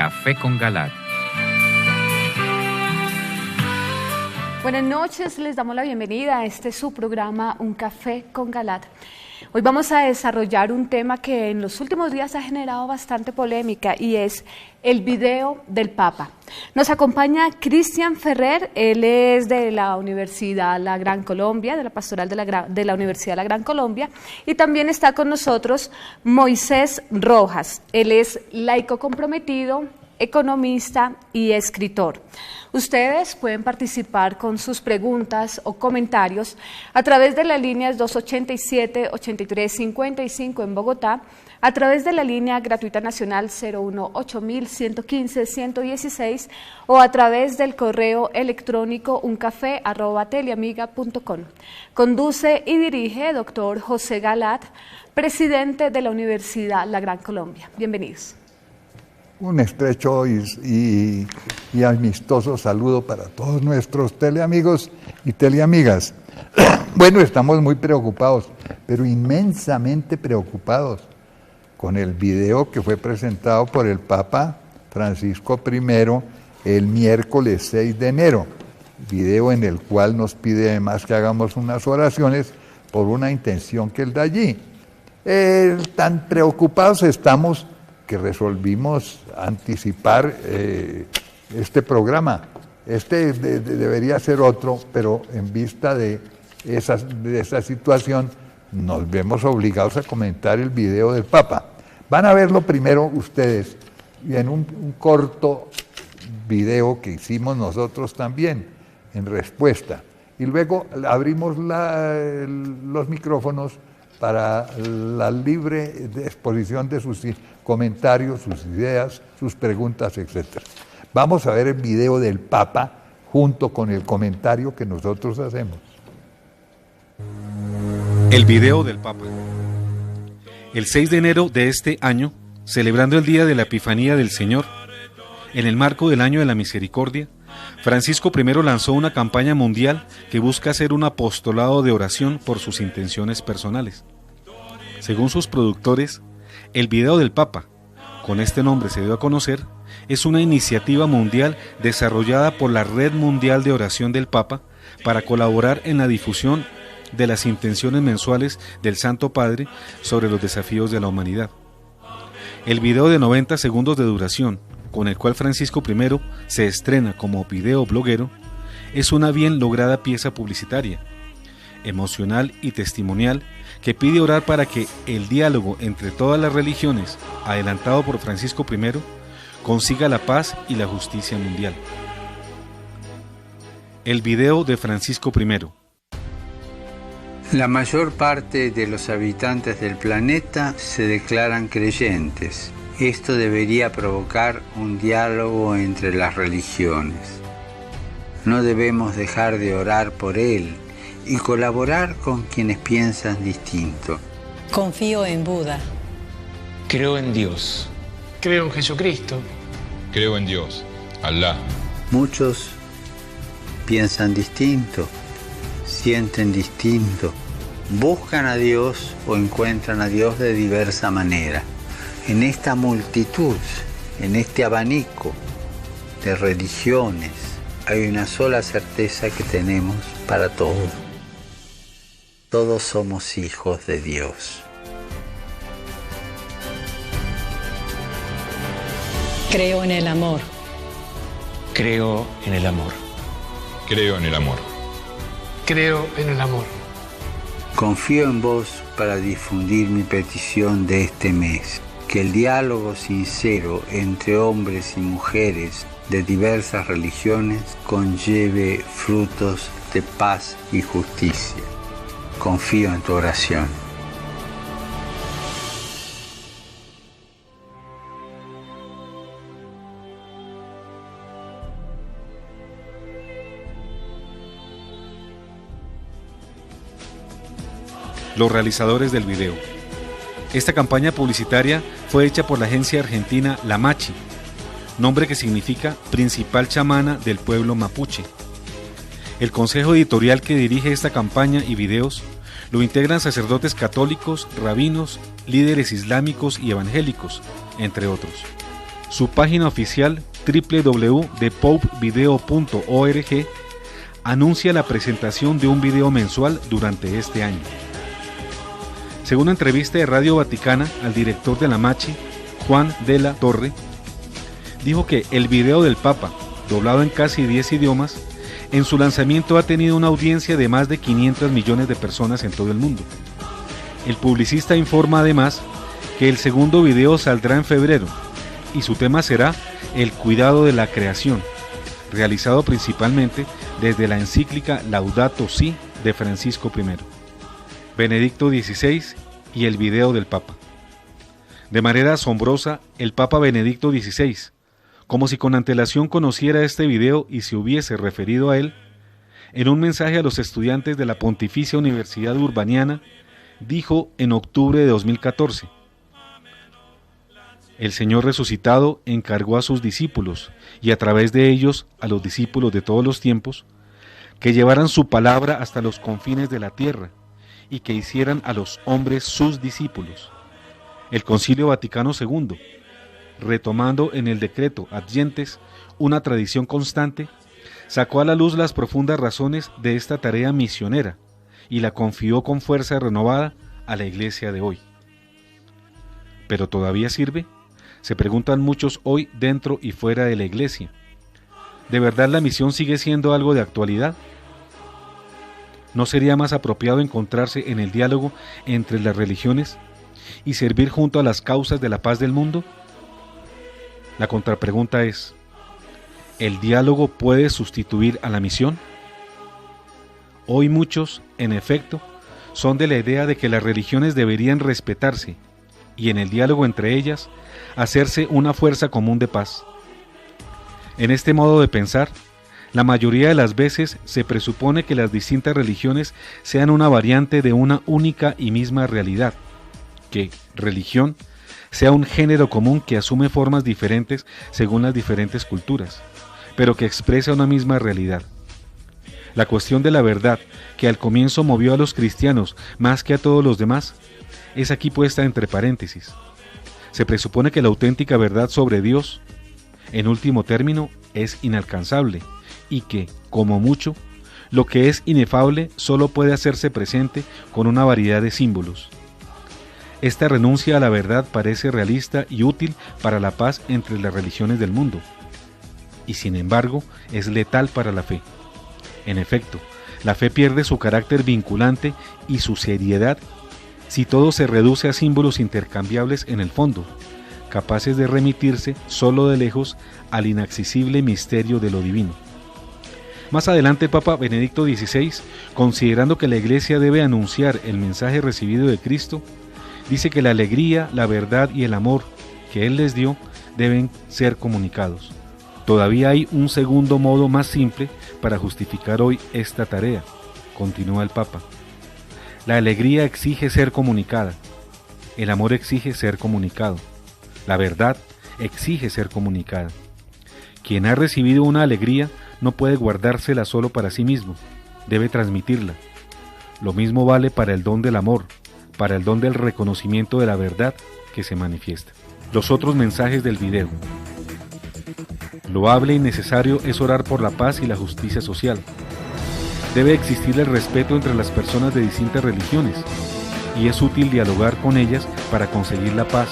Café con Galat. Buenas noches, les damos la bienvenida a este su programa Un Café con Galat. Hoy vamos a desarrollar un tema que en los últimos días ha generado bastante polémica y es el video del Papa. Nos acompaña Cristian Ferrer, él es de la Universidad La Gran Colombia, de la Pastoral de la Universidad La Gran Colombia, y también está con nosotros Moisés Rojas, él es laico comprometido, economista y escritor. Ustedes pueden participar con sus preguntas o comentarios a través de las líneas 287-8355 en Bogotá, a través de la línea gratuita nacional 018-115-116 o a través del correo electrónico uncafé@teleamiga.com. Conduce y dirige doctor José Galat, presidente de la Universidad La Gran Colombia. Bienvenidos. Un estrecho y amistoso saludo para todos nuestros teleamigos y teleamigas. Bueno, estamos muy preocupados, pero inmensamente preocupados con el video que fue presentado por el Papa Francisco I el miércoles 6 de enero, video en el cual nos pide además que hagamos unas oraciones por una intención que él da allí. Tan preocupados estamos que resolvimos anticipar este programa. Debería ser otro, pero en vista de esa situación nos vemos obligados a comentar el video del Papa. Van a verlo primero ustedes en un corto video que hicimos nosotros también en respuesta, y luego abrimos los micrófonos para la libre exposición de sus comentarios, sus ideas, sus preguntas, etc. Vamos a ver el video del Papa junto con el comentario que nosotros hacemos. El video del Papa. El 6 de enero de este año, celebrando el Día de la Epifanía del Señor, en el marco del Año de la Misericordia, Francisco I lanzó una campaña mundial que busca hacer un apostolado de oración por sus intenciones personales. Según sus productores, el video del Papa, con este nombre se dio a conocer, es una iniciativa mundial desarrollada por la Red Mundial de Oración del Papa para colaborar en la difusión de las intenciones mensuales del Santo Padre sobre los desafíos de la humanidad. El video de 90 segundos de duración, con el cual Francisco I se estrena como video bloguero, es una bien lograda pieza publicitaria, emocional y testimonial que pide orar para que el diálogo entre todas las religiones, adelantado por Francisco I, consiga la paz y la justicia mundial. El video de Francisco I. La mayor parte de los habitantes del planeta se declaran creyentes. Esto debería provocar un diálogo entre las religiones. No debemos dejar de orar por él y colaborar con quienes piensan distinto. Confío en Buda. Creo en Dios. Creo en Jesucristo. Creo en Dios, Alá. Muchos piensan distinto, sienten distinto, buscan a Dios o encuentran a Dios de diversa manera. En esta multitud, en este abanico de religiones, hay una sola certeza que tenemos para todos. Todos somos hijos de Dios. Creo en el amor. Creo en el amor. Creo en el amor. Creo en el amor. Confío en vos para difundir mi petición de este mes. Que el diálogo sincero entre hombres y mujeres de diversas religiones conlleve frutos de paz y justicia. Confío en tu oración. Los realizadores del video. Esta campaña publicitaria fue hecha por la agencia argentina La Machi, nombre que significa principal chamana del pueblo mapuche. El consejo editorial que dirige esta campaña y videos lo integran sacerdotes católicos, rabinos, líderes islámicos y evangélicos, entre otros. Su página oficial www.thepopevideo.org anuncia la presentación de un video mensual durante este año. Según una entrevista de Radio Vaticana al director de la MACHI, Juan de la Torre, dijo que el video del Papa, doblado en casi 10 idiomas, en su lanzamiento ha tenido una audiencia de más de 500 millones de personas en todo el mundo. El publicista informa además que el segundo video saldrá en febrero y su tema será el cuidado de la creación, realizado principalmente desde la encíclica Laudato Si de Francisco I, Benedicto XVI y el video del Papa. De manera asombrosa, el Papa Benedicto XVI, como si con antelación conociera este video y se hubiese referido a él, en un mensaje a los estudiantes de la Pontificia Universidad Urbaniana, dijo en octubre de 2014: el Señor resucitado encargó a sus discípulos, y a través de ellos a los discípulos de todos los tiempos, que llevaran su palabra hasta los confines de la tierra, y que hicieran a los hombres sus discípulos. El Concilio Vaticano II, retomando en el decreto Ad Gentes una tradición constante, sacó a la luz las profundas razones de esta tarea misionera y la confió con fuerza renovada a la Iglesia de hoy. ¿Pero todavía sirve?, se preguntan muchos hoy dentro y fuera de la Iglesia. ¿De verdad la misión sigue siendo algo de actualidad? ¿No sería más apropiado encontrarse en el diálogo entre las religiones y servir junto a las causas de la paz del mundo? La contrapregunta es: ¿el diálogo puede sustituir a la misión? Hoy muchos, en efecto, son de la idea de que las religiones deberían respetarse y en el diálogo entre ellas hacerse una fuerza común de paz. En este modo de pensar, la mayoría de las veces se presupone que las distintas religiones sean una variante de una única y misma realidad, que religión sea un género común que asume formas diferentes según las diferentes culturas, pero que expresa una misma realidad. La cuestión de la verdad, que al comienzo movió a los cristianos más que a todos los demás, es aquí puesta entre paréntesis. Se presupone que la auténtica verdad sobre Dios, en último término, es inalcanzable y que, como mucho, lo que es inefable solo puede hacerse presente con una variedad de símbolos. Esta renuncia a la verdad parece realista y útil para la paz entre las religiones del mundo, y sin embargo es letal para la fe. En efecto, la fe pierde su carácter vinculante y su seriedad si todo se reduce a símbolos intercambiables en el fondo, capaces de remitirse solo de lejos al inaccesible misterio de lo divino. Más adelante el Papa Benedicto XVI, considerando que la Iglesia debe anunciar el mensaje recibido de Cristo, dice que la alegría, la verdad y el amor que Él les dio deben ser comunicados. Todavía hay un segundo modo más simple para justificar hoy esta tarea, continúa el Papa. La alegría exige ser comunicada, el amor exige ser comunicado, la verdad exige ser comunicada. Quien ha recibido una alegría no puede guardársela solo para sí mismo, debe transmitirla. Lo mismo vale para el don del amor, para el don del reconocimiento de la verdad que se manifiesta. Los otros mensajes del video. Loable y necesario es orar por la paz y la justicia social. Debe existir el respeto entre las personas de distintas religiones y es útil dialogar con ellas para conseguir la paz.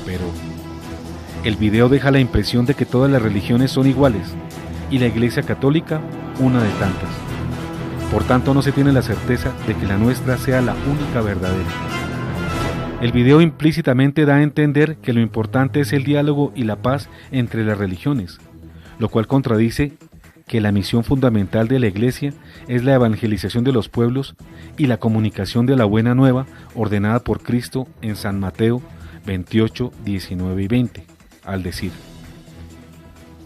Pero el video deja la impresión de que todas las religiones son iguales y la Iglesia Católica una de tantas. Por tanto, no se tiene la certeza de que la nuestra sea la única verdadera. El video implícitamente da a entender que lo importante es el diálogo y la paz entre las religiones, lo cual contradice que la misión fundamental de la Iglesia es la evangelización de los pueblos y la comunicación de la buena nueva ordenada por Cristo en San Mateo 28, 19 y 20, al decir: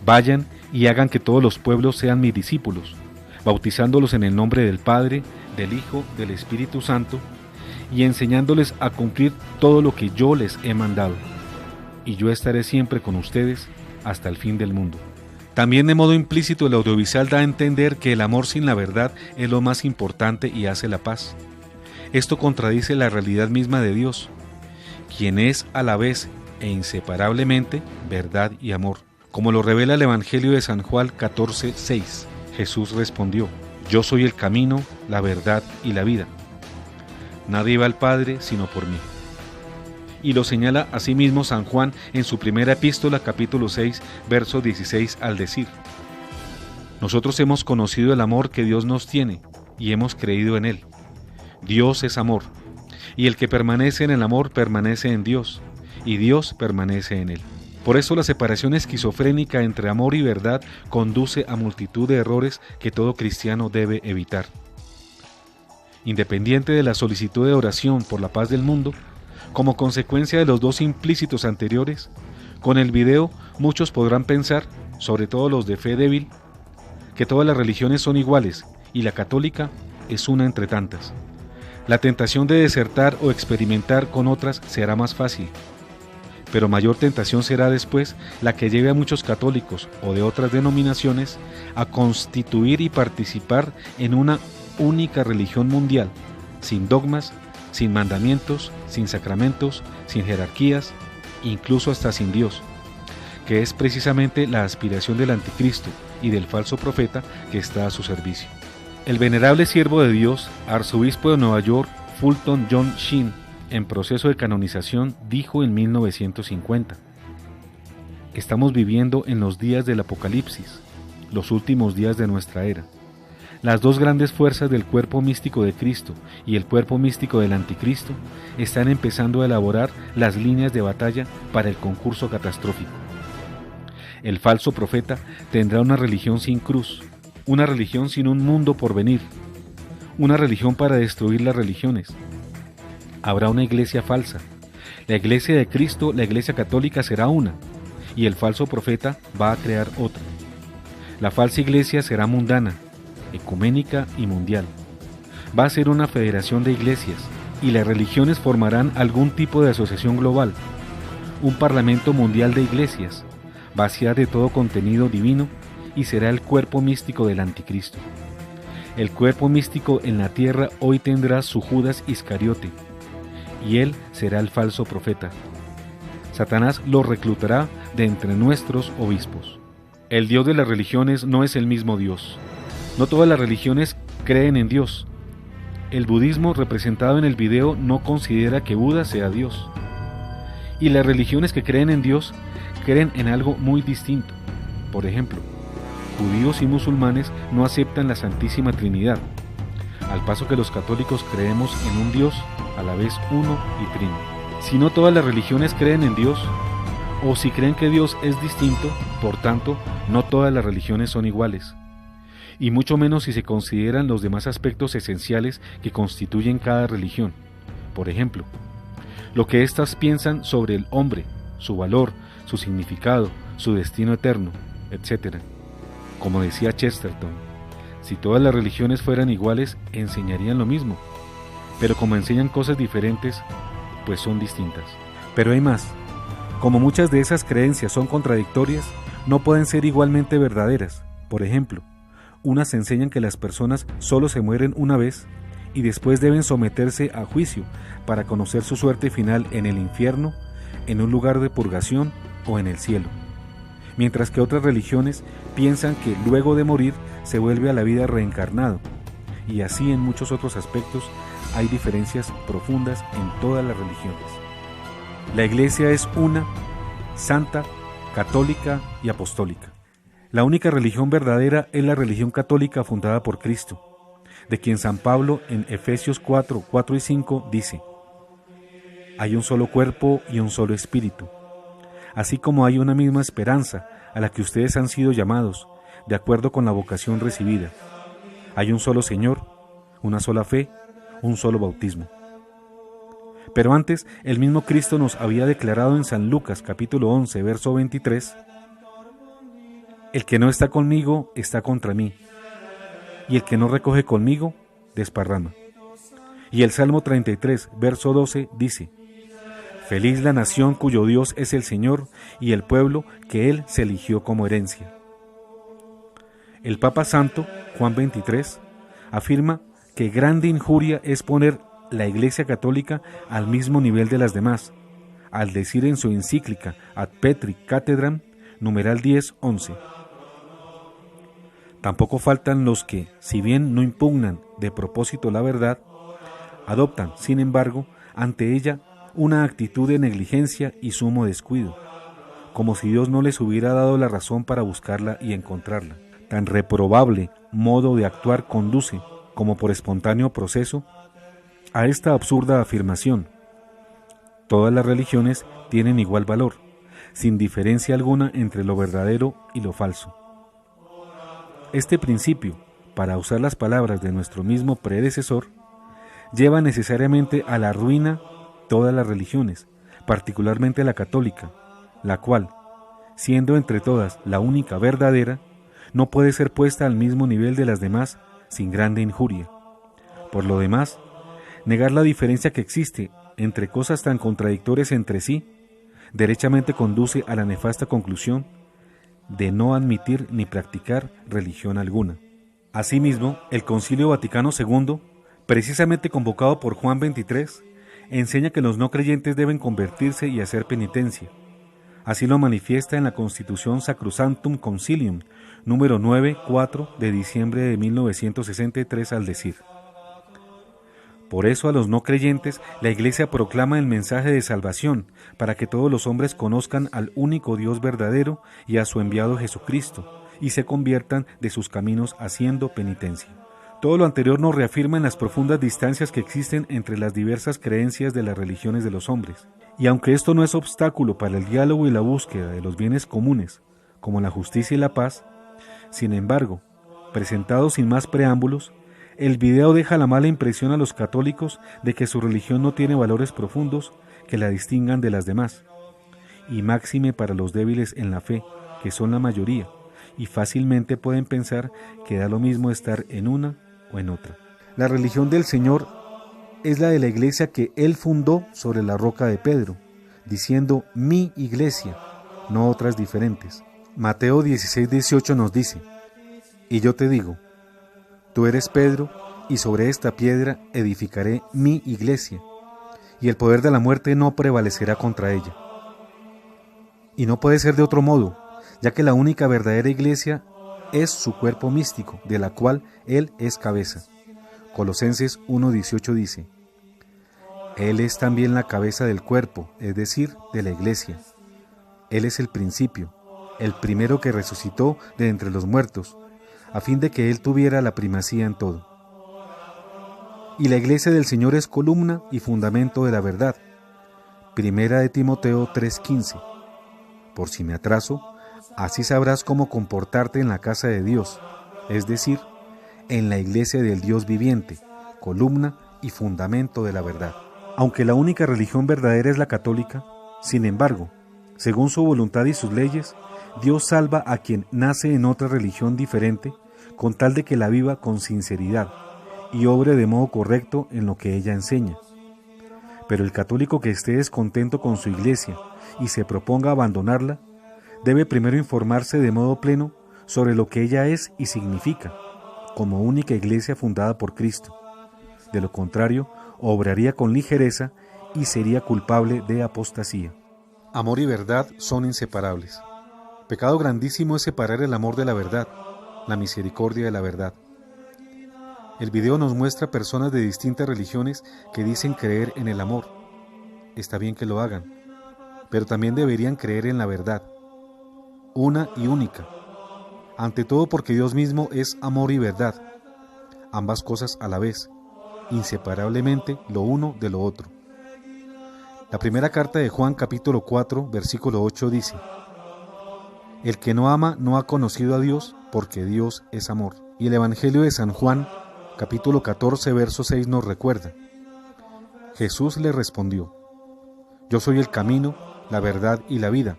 vayan y hagan que todos los pueblos sean mis discípulos, bautizándolos en el nombre del Padre, del Hijo, del Espíritu Santo, y enseñándoles a cumplir todo lo que yo les he mandado. Y yo estaré siempre con ustedes hasta el fin del mundo. También de modo implícito el audiovisual da a entender que el amor sin la verdad es lo más importante y hace la paz. Esto contradice la realidad misma de Dios, quien es a la vez e inseparablemente verdad y amor. Como lo revela el Evangelio de San Juan 14:6, Jesús respondió: Yo soy el camino, la verdad y la vida. Nadie va al Padre sino por mí. Y lo señala asimismo San Juan en su primera epístola, capítulo 6, verso 16, al decir: Nosotros hemos conocido el amor que Dios nos tiene y hemos creído en él. Dios es amor, y el que permanece en el amor permanece en Dios, y Dios permanece en él. Por eso la separación esquizofrénica entre amor y verdad conduce a multitud de errores que todo cristiano debe evitar. Independiente de la solicitud de oración por la paz del mundo, como consecuencia de los dos implícitos anteriores, con el video muchos podrán pensar, sobre todo los de fe débil, que todas las religiones son iguales y la católica es una entre tantas. La tentación de desertar o experimentar con otras será más fácil, pero mayor tentación será después la que lleve a muchos católicos o de otras denominaciones a constituir y participar en una única religión mundial, sin dogmas, sin mandamientos, sin sacramentos, sin jerarquías, incluso hasta sin Dios, que es precisamente la aspiración del anticristo y del falso profeta que está a su servicio. El venerable siervo de Dios, arzobispo de Nueva York, Fulton John Sheen, en proceso de canonización, dijo en 1950: Estamos viviendo en los días del Apocalipsis, los últimos días de nuestra era. Las dos grandes fuerzas del cuerpo místico de Cristo y el cuerpo místico del anticristo están empezando a elaborar las líneas de batalla para el concurso catastrófico. El falso profeta tendrá una religión sin cruz, una religión sin un mundo por venir, una religión para destruir las religiones. Habrá una iglesia falsa. La iglesia de Cristo, la iglesia católica, será una, y el falso profeta va a crear otra. La falsa iglesia será mundana, ecuménica y mundial. Va a ser una federación de iglesias, y las religiones formarán algún tipo de asociación global, un parlamento mundial de iglesias, vaciada de todo contenido divino, y será el cuerpo místico del anticristo. El cuerpo místico en la tierra hoy tendrá su Judas Iscariote, y él será el falso profeta. Satanás lo reclutará de entre nuestros obispos. El Dios de las religiones no es el mismo Dios. No todas las religiones creen en Dios. El budismo representado en el video no considera que Buda sea Dios. Y las religiones que creen en Dios creen en algo muy distinto. Por ejemplo, judíos y musulmanes no aceptan la Santísima Trinidad, al paso que los católicos creemos en un Dios a la vez uno y trino. Si no todas las religiones creen en Dios, o si creen que Dios es distinto, por tanto, no todas las religiones son iguales, y mucho menos si se consideran los demás aspectos esenciales que constituyen cada religión. Por ejemplo, lo que éstas piensan sobre el hombre, su valor, su significado, su destino eterno, etc. Como decía Chesterton, si todas las religiones fueran iguales, enseñarían lo mismo, pero como enseñan cosas diferentes, pues son distintas. Pero hay más. Como muchas de esas creencias son contradictorias, no pueden ser igualmente verdaderas. Por ejemplo, unas enseñan que las personas solo se mueren una vez y después deben someterse a juicio para conocer su suerte final en el infierno, en un lugar de purgación o en el cielo. Mientras que otras religiones piensan que luego de morir se vuelve a la vida reencarnado, y así en muchos otros aspectos hay diferencias profundas en todas las religiones. La Iglesia es una, santa, católica y apostólica. La única religión verdadera es la religión católica fundada por Cristo, de quien San Pablo en Efesios 4, 4 y 5 dice: hay un solo cuerpo y un solo espíritu, así como hay una misma esperanza a la que ustedes han sido llamados, de acuerdo con la vocación recibida. Hay un solo Señor, una sola fe, un solo bautismo. Pero antes, el mismo Cristo nos había declarado en San Lucas capítulo 11, verso 23: el que no está conmigo está contra mí, y el que no recoge conmigo desparrama. Y el Salmo 33, verso 12 dice: feliz la nación cuyo Dios es el Señor y el pueblo que Él se eligió como herencia. El Papa Santo, Juan XXIII, afirma que grande injuria es poner la Iglesia Católica al mismo nivel de las demás, al decir en su encíclica Ad Petri Cathedram, numeral 10-11. Tampoco faltan los que, si bien no impugnan de propósito la verdad, adoptan, sin embargo, ante ella una actitud de negligencia y sumo descuido, como si Dios no les hubiera dado la razón para buscarla y encontrarla. Tan reprobable modo de actuar conduce, como por espontáneo proceso, a esta absurda afirmación: todas las religiones tienen igual valor, sin diferencia alguna entre lo verdadero y lo falso. Este principio, para usar las palabras de nuestro mismo predecesor, lleva necesariamente a la ruina todas las religiones, particularmente la católica, la cual, siendo entre todas la única verdadera, no puede ser puesta al mismo nivel de las demás sin grande injuria. Por lo demás, negar la diferencia que existe entre cosas tan contradictorias entre sí, derechamente conduce a la nefasta conclusión de no admitir ni practicar religión alguna. Asimismo, el Concilio Vaticano II, precisamente convocado por Juan XXIII, enseña que los no creyentes deben convertirse y hacer penitencia. Así lo manifiesta en la Constitución Sacrosanctum Concilium, número 9-4 de diciembre de 1963, al decir: por eso a los no creyentes la Iglesia proclama el mensaje de salvación, para que todos los hombres conozcan al único Dios verdadero y a su enviado Jesucristo, y se conviertan de sus caminos haciendo penitencia. Todo lo anterior nos reafirma en las profundas distancias que existen entre las diversas creencias de las religiones de los hombres. Y aunque esto no es obstáculo para el diálogo y la búsqueda de los bienes comunes, como la justicia y la paz, sin embargo, presentado sin más preámbulos, el video deja la mala impresión a los católicos de que su religión no tiene valores profundos que la distingan de las demás, y máxime para los débiles en la fe, que son la mayoría, y fácilmente pueden pensar que da lo mismo estar en una o en otra. La religión del Señor es la de la iglesia que Él fundó sobre la roca de Pedro, diciendo mi iglesia, no otras diferentes. Mateo 16:18 nos dice: y yo te digo, tú eres Pedro, y sobre esta piedra edificaré mi iglesia, y el poder de la muerte no prevalecerá contra ella. Y no puede ser de otro modo, ya que la única verdadera iglesia es su cuerpo místico, de la cual Él es cabeza. Colosenses 1:18 dice: Él es también la cabeza del cuerpo, es decir, de la iglesia. Él es el principio, el primero que resucitó de entre los muertos, a fin de que Él tuviera la primacía en todo. Y la iglesia del Señor es columna y fundamento de la verdad. Primera de Timoteo 3:15. Por si me atraso, así sabrás cómo comportarte en la casa de Dios, es decir, en la iglesia del Dios viviente, columna y fundamento de la verdad. Aunque la única religión verdadera es la católica, sin embargo, según su voluntad y sus leyes, Dios salva a quien nace en otra religión diferente, con tal de que la viva con sinceridad y obre de modo correcto en lo que ella enseña. Pero el católico que esté descontento con su iglesia y se proponga abandonarla, debe primero informarse de modo pleno sobre lo que ella es y significa, como única iglesia fundada por Cristo. De lo contrario, obraría con ligereza y sería culpable de apostasía. Amor y verdad son inseparables. Pecado grandísimo es separar el amor de la verdad, la misericordia de la verdad. El video nos muestra personas de distintas religiones que dicen creer en el amor. Está bien que lo hagan, pero también deberían creer en la verdad, una y única, ante todo porque Dios mismo es amor y verdad, ambas cosas a la vez, inseparablemente lo uno de lo otro. La primera carta de Juan capítulo 4 versículo 8 dice: el que no ama no ha conocido a Dios, porque Dios es amor. Y el Evangelio de San Juan capítulo 14 verso 6 nos recuerda: Jesús le respondió: yo soy el camino, la verdad y la vida.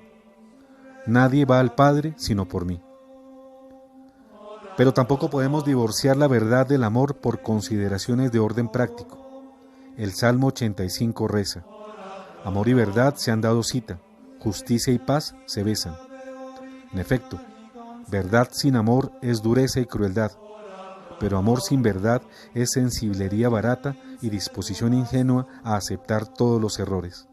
Nadie va al Padre sino por mí. Pero tampoco podemos divorciar la verdad del amor por consideraciones de orden práctico. El Salmo 85 reza: amor y verdad se han dado cita, justicia y paz se besan. En efecto, verdad sin amor es dureza y crueldad, pero amor sin verdad es sensiblería barata y disposición ingenua a aceptar todos los errores.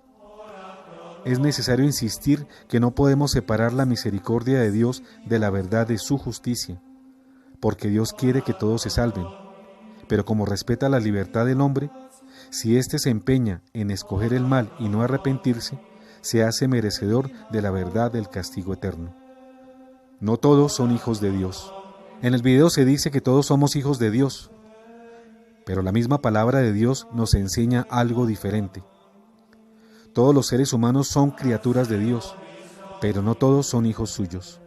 es necesario insistir que no podemos separar la misericordia de Dios de la verdad de su justicia, porque Dios quiere que todos se salven, pero como respeta la libertad del hombre, si éste se empeña en escoger el mal y no arrepentirse, se hace merecedor de la verdad del castigo eterno. No todos son hijos de Dios. En el video se dice que todos somos hijos de Dios, pero la misma palabra de Dios nos enseña algo diferente. Todos los seres humanos son criaturas de Dios, pero no todos son hijos suyos.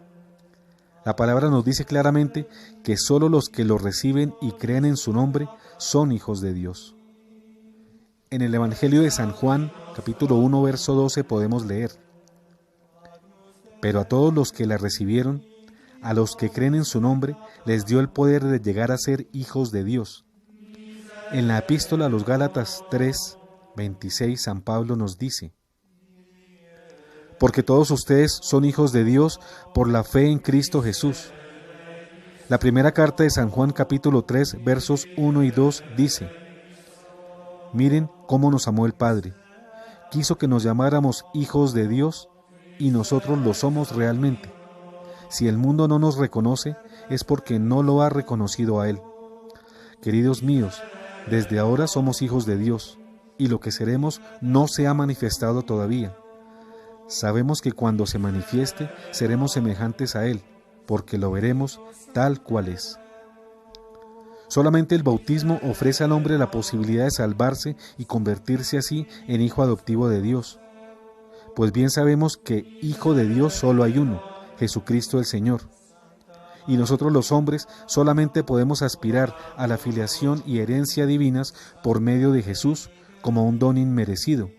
La palabra nos dice claramente que solo los que lo reciben y creen en su nombre son hijos de Dios. En el Evangelio de San Juan, capítulo 1, verso 12, podemos leer: pero a todos los que la recibieron, a los que creen en su nombre, les dio el poder de llegar a ser hijos de Dios. En la epístola a los Gálatas 3, 26, San Pablo nos dice: porque todos ustedes son hijos de Dios por la fe en Cristo Jesús. La primera carta de San Juan capítulo 3, versos 1 y 2 dice: miren cómo nos amó el Padre, quiso que nos llamáramos hijos de Dios, y nosotros lo somos realmente. Si el mundo no nos reconoce, es porque no lo ha reconocido a Él. Queridos míos, desde ahora somos hijos de Dios, y lo que seremos no se ha manifestado todavía. Sabemos que cuando se manifieste, seremos semejantes a Él, porque lo veremos tal cual es. Solamente el bautismo ofrece al hombre la posibilidad de salvarse y convertirse así en hijo adoptivo de Dios. Pues bien sabemos que hijo de Dios solo hay uno, Jesucristo el Señor. Y nosotros los hombres solamente podemos aspirar a la filiación y herencia divinas por medio de Jesús como un don inmerecido,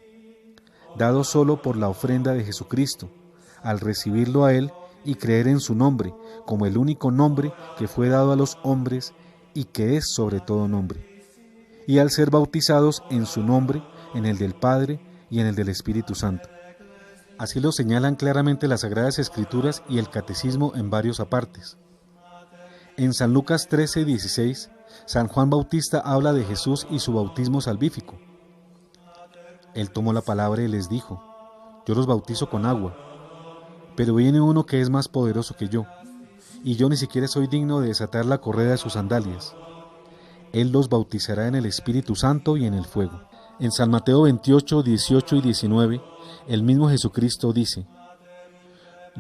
dado solo por la ofrenda de Jesucristo, al recibirlo a Él y creer en su nombre como el único nombre que fue dado a los hombres y que es sobre todo nombre, y al ser bautizados en su nombre, en el del Padre y en el del Espíritu Santo. Así lo señalan claramente las Sagradas Escrituras y el Catecismo en varios apartes. En San Lucas 13:16, San Juan Bautista habla de Jesús y su bautismo salvífico. Él tomó la palabra y les dijo: yo los bautizo con agua, pero viene uno que es más poderoso que yo, y yo ni siquiera soy digno de desatar la correa de sus sandalias. Él los bautizará en el Espíritu Santo y en el fuego. En San Mateo 28, 18 y 19, el mismo Jesucristo dice: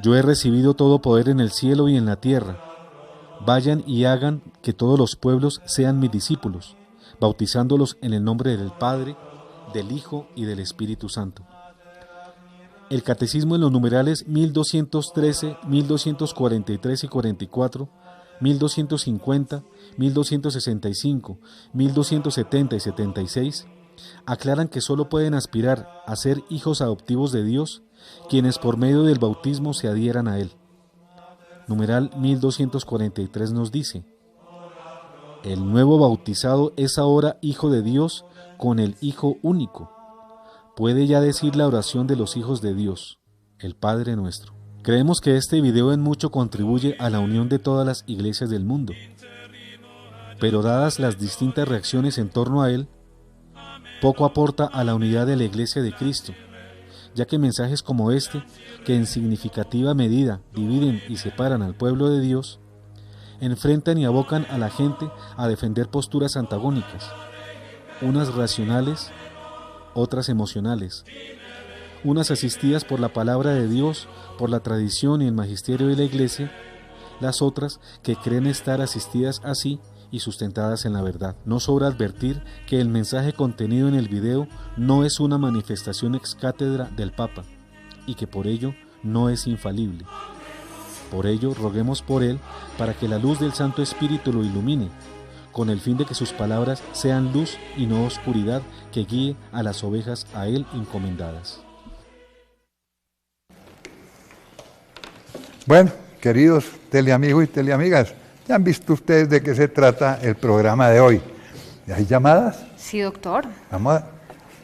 yo he recibido todo poder en el cielo y en la tierra. Vayan y hagan que todos los pueblos sean mis discípulos, bautizándolos en el nombre del Padre, del Hijo y del Espíritu Santo. El Catecismo en los numerales 1213, 1243 y 44, 1250, 1265, 1270 y 76 aclaran que solo pueden aspirar a ser hijos adoptivos de Dios quienes por medio del bautismo se adhieran a Él. Numeral 1243 nos dice: el nuevo bautizado es ahora hijo de Dios con el Hijo único. Puede ya decir la oración de los hijos de Dios, el Padre nuestro. Creemos que este video en mucho contribuye a la unión de todas las iglesias del mundo, pero dadas las distintas reacciones en torno a él, poco aporta a la unidad de la Iglesia de Cristo, ya que mensajes como este, que en significativa medida dividen y separan al pueblo de Dios, enfrentan y abocan a la gente a defender posturas antagónicas, unas racionales, otras emocionales, unas asistidas por la palabra de Dios, por la tradición y el magisterio de la Iglesia, las otras que creen estar asistidas así y sustentadas en la verdad. No sobra advertir que el mensaje contenido en el video no es una manifestación ex cátedra del Papa y que por ello no es infalible. Por ello roguemos por él para que la luz del Santo Espíritu lo ilumine, con el fin de que sus palabras sean luz y no oscuridad que guíe a las ovejas a él encomendadas. Bueno, queridos teleamigos y teleamigas, ya han visto ustedes de qué se trata el programa de hoy. ¿Hay llamadas? Sí, doctor. Vamos a...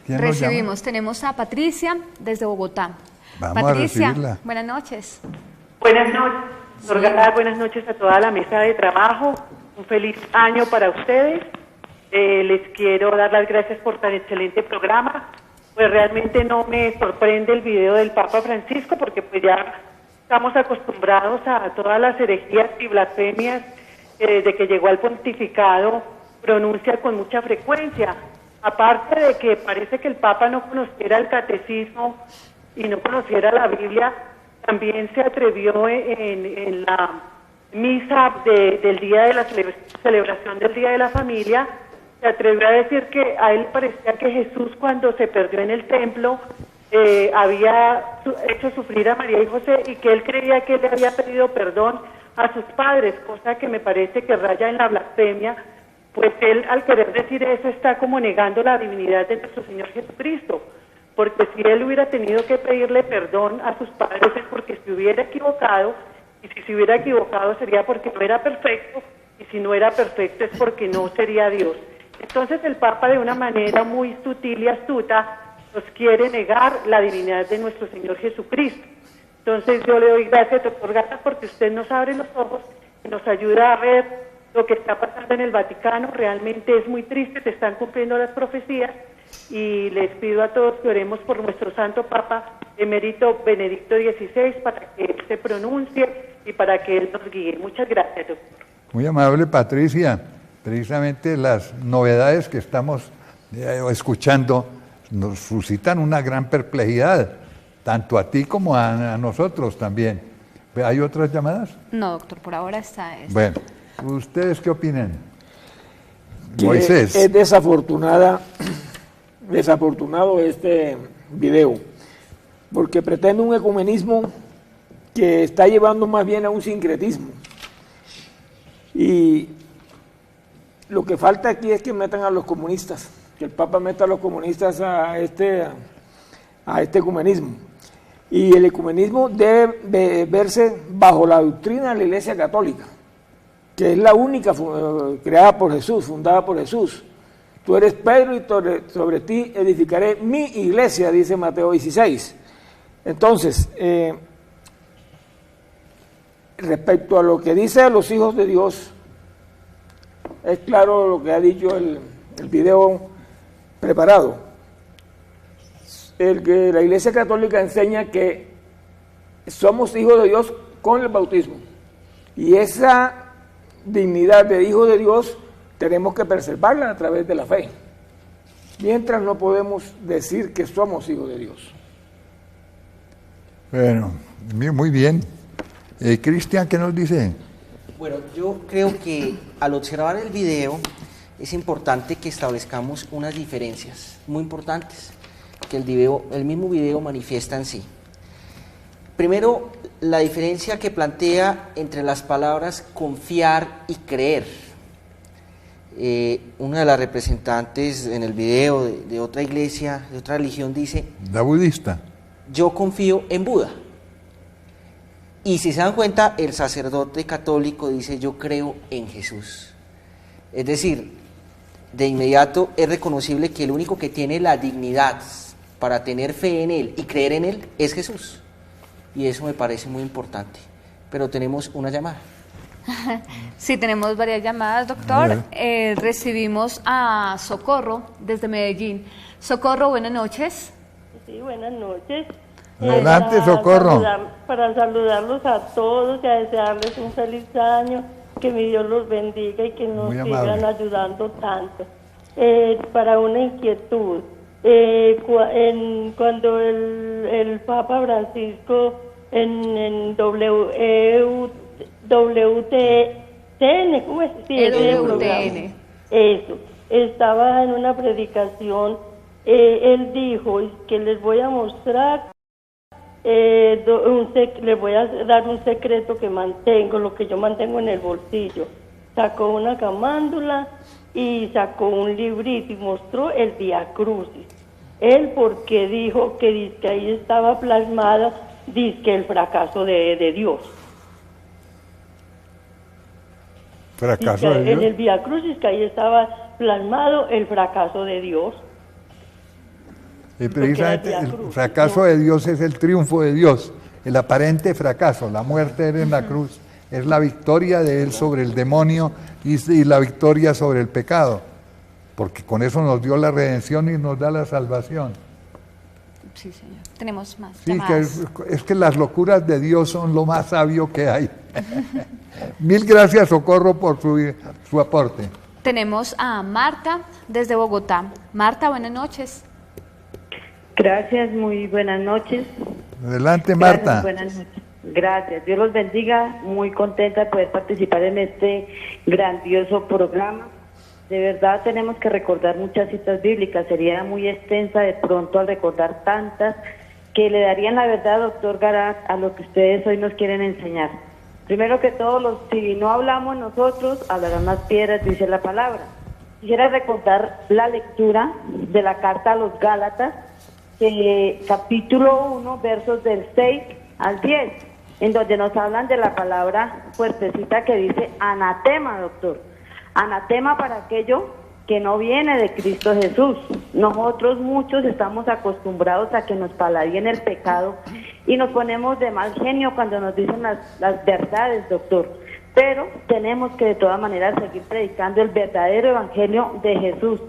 ¿Quién nos llama? Recibimos, tenemos a Patricia desde Bogotá. Vamos Patricia, a recibirla. buenas noches. Buenas noches, doctor Galad, buenas noches a toda la mesa de trabajo. Un feliz año para ustedes. Les quiero dar las gracias por tan excelente programa. pues realmente no me sorprende el video del Papa Francisco, porque pues ya estamos acostumbrados a todas las herejías y blasfemias que desde que llegó al pontificado pronuncia con mucha frecuencia. Aparte de que parece que el Papa no conociera el catecismo y no conociera la Biblia, también se atrevió en la misa del día de la celebración del Día de la Familia, se atrevió a decir que a él parecía que Jesús, cuando se perdió en el templo, había hecho sufrir a María y José, y que él creía que él le había pedido perdón a sus padres, cosa que me parece que raya en la blasfemia, pues él, al querer decir eso, está como negando la divinidad de nuestro Señor Jesucristo, porque si él hubiera tenido que pedirle perdón a sus padres es porque se hubiera equivocado, y si se hubiera equivocado sería porque no era perfecto, y si no era perfecto es porque no sería Dios. Entonces el Papa, de una manera muy sutil y astuta, nos quiere negar la divinidad de nuestro Señor Jesucristo. Entonces yo le doy gracias, doctor Gata, porque usted nos abre los ojos y nos ayuda a ver lo que está pasando en el Vaticano. Realmente es muy triste, se están cumpliendo las profecías, y les pido a todos que oremos por nuestro Santo Papa Emérito Benedicto XVI, para que él se pronuncie y para que él nos guíe. Muchas gracias, doctor. Muy amable, Patricia. Precisamente las novedades que estamos escuchando nos suscitan una gran perplejidad, tanto a ti como a nosotros también. ¿Hay otras llamadas? No, doctor, por ahora está esta. Bueno, ¿ustedes qué opinan? Que Moisés. Es desafortunado este video, porque pretende un ecumenismo que está llevando más bien a un sincretismo. Y lo que falta aquí es que metan a los comunistas, que el Papa meta a los comunistas a este ecumenismo. Y el ecumenismo debe verse bajo la doctrina de la Iglesia Católica, que es la única creada por Jesús, fundada por Jesús. Tú eres Pedro y sobre ti edificaré mi iglesia, dice Mateo 16. Entonces, respecto a lo que dice a los hijos de Dios, es claro lo que ha dicho el video preparado. Que la Iglesia Católica enseña que somos hijos de Dios con el bautismo, y esa dignidad de hijo de Dios tenemos que preservarla a través de la fe, mientras no podemos decir que somos hijos de Dios. Bueno, muy bien. Cristian, ¿qué nos dice? Bueno, yo creo que al observar el video es importante que establezcamos unas diferencias muy importantes que el mismo video manifiesta en sí. Primero, la diferencia que plantea entre las palabras confiar y creer. Una de las representantes en el video de otra iglesia, de otra religión, dice: la budista. Yo confío en Buda. Y si se dan cuenta, el sacerdote católico dice: yo creo en Jesús. Es decir, de inmediato es reconocible que el único que tiene la dignidad para tener fe en Él y creer en Él es Jesús. Y eso me parece muy importante. Pero tenemos una llamada. Sí, tenemos varias llamadas, doctor. Recibimos a Socorro desde Medellín. Socorro, buenas noches. Sí, buenas noches. Adelante, Socorro. Para saludarlos a todos y a desearles un feliz año, que mi Dios los bendiga y que nos sigan ayudando tanto. Para una inquietud, cuando el Papa Francisco en WTN, ¿cómo es? Sí, WTN. Eso, estaba en una predicación, él dijo que les voy a mostrar, les voy a dar un secreto que mantengo, lo que yo mantengo en el bolsillo. Sacó una camándula y sacó un librito y mostró el Vía Crucis. Él, porque dijo que ahí estaba plasmada, dice el fracaso de Dios. ¿Fracaso de Dios? En el Vía Crucis, que ahí estaba plasmado el fracaso de Dios. Y precisamente el fracaso de Dios es el triunfo de Dios, el aparente fracaso, la muerte de él en la cruz, es la victoria de él sobre el demonio y la victoria sobre el pecado, porque con eso nos dio la redención y nos da la salvación. Sí, señor. Tenemos más Sí, llamadas. es que las locuras de Dios son lo más sabio que hay. Mil gracias, Socorro, por su aporte. Tenemos a Marta desde Bogotá. Marta, buenas noches. Gracias, muy buenas noches. Adelante, Marta. Gracias, buenas noches. Gracias, Dios los bendiga. Muy contenta de poder participar en este grandioso programa. De verdad tenemos que recordar muchas citas bíblicas. Sería muy extensa de pronto al recordar tantas que le darían la verdad, doctor Garat, a lo que ustedes hoy nos quieren enseñar. Primero que todo, si no hablamos nosotros, hablarán las piedras, dice la palabra. Quisiera recordar la lectura de la carta a los Gálatas, capítulo 1, versos del 6 al 10, en donde nos hablan de la palabra fuertecita que dice anatema, doctor. Anatema para aquello que no viene de Cristo Jesús. Nosotros muchos estamos acostumbrados a que nos paladien el pecado y nos ponemos de mal genio cuando nos dicen las verdades, doctor. Pero tenemos que de todas maneras seguir predicando el verdadero evangelio de Jesús.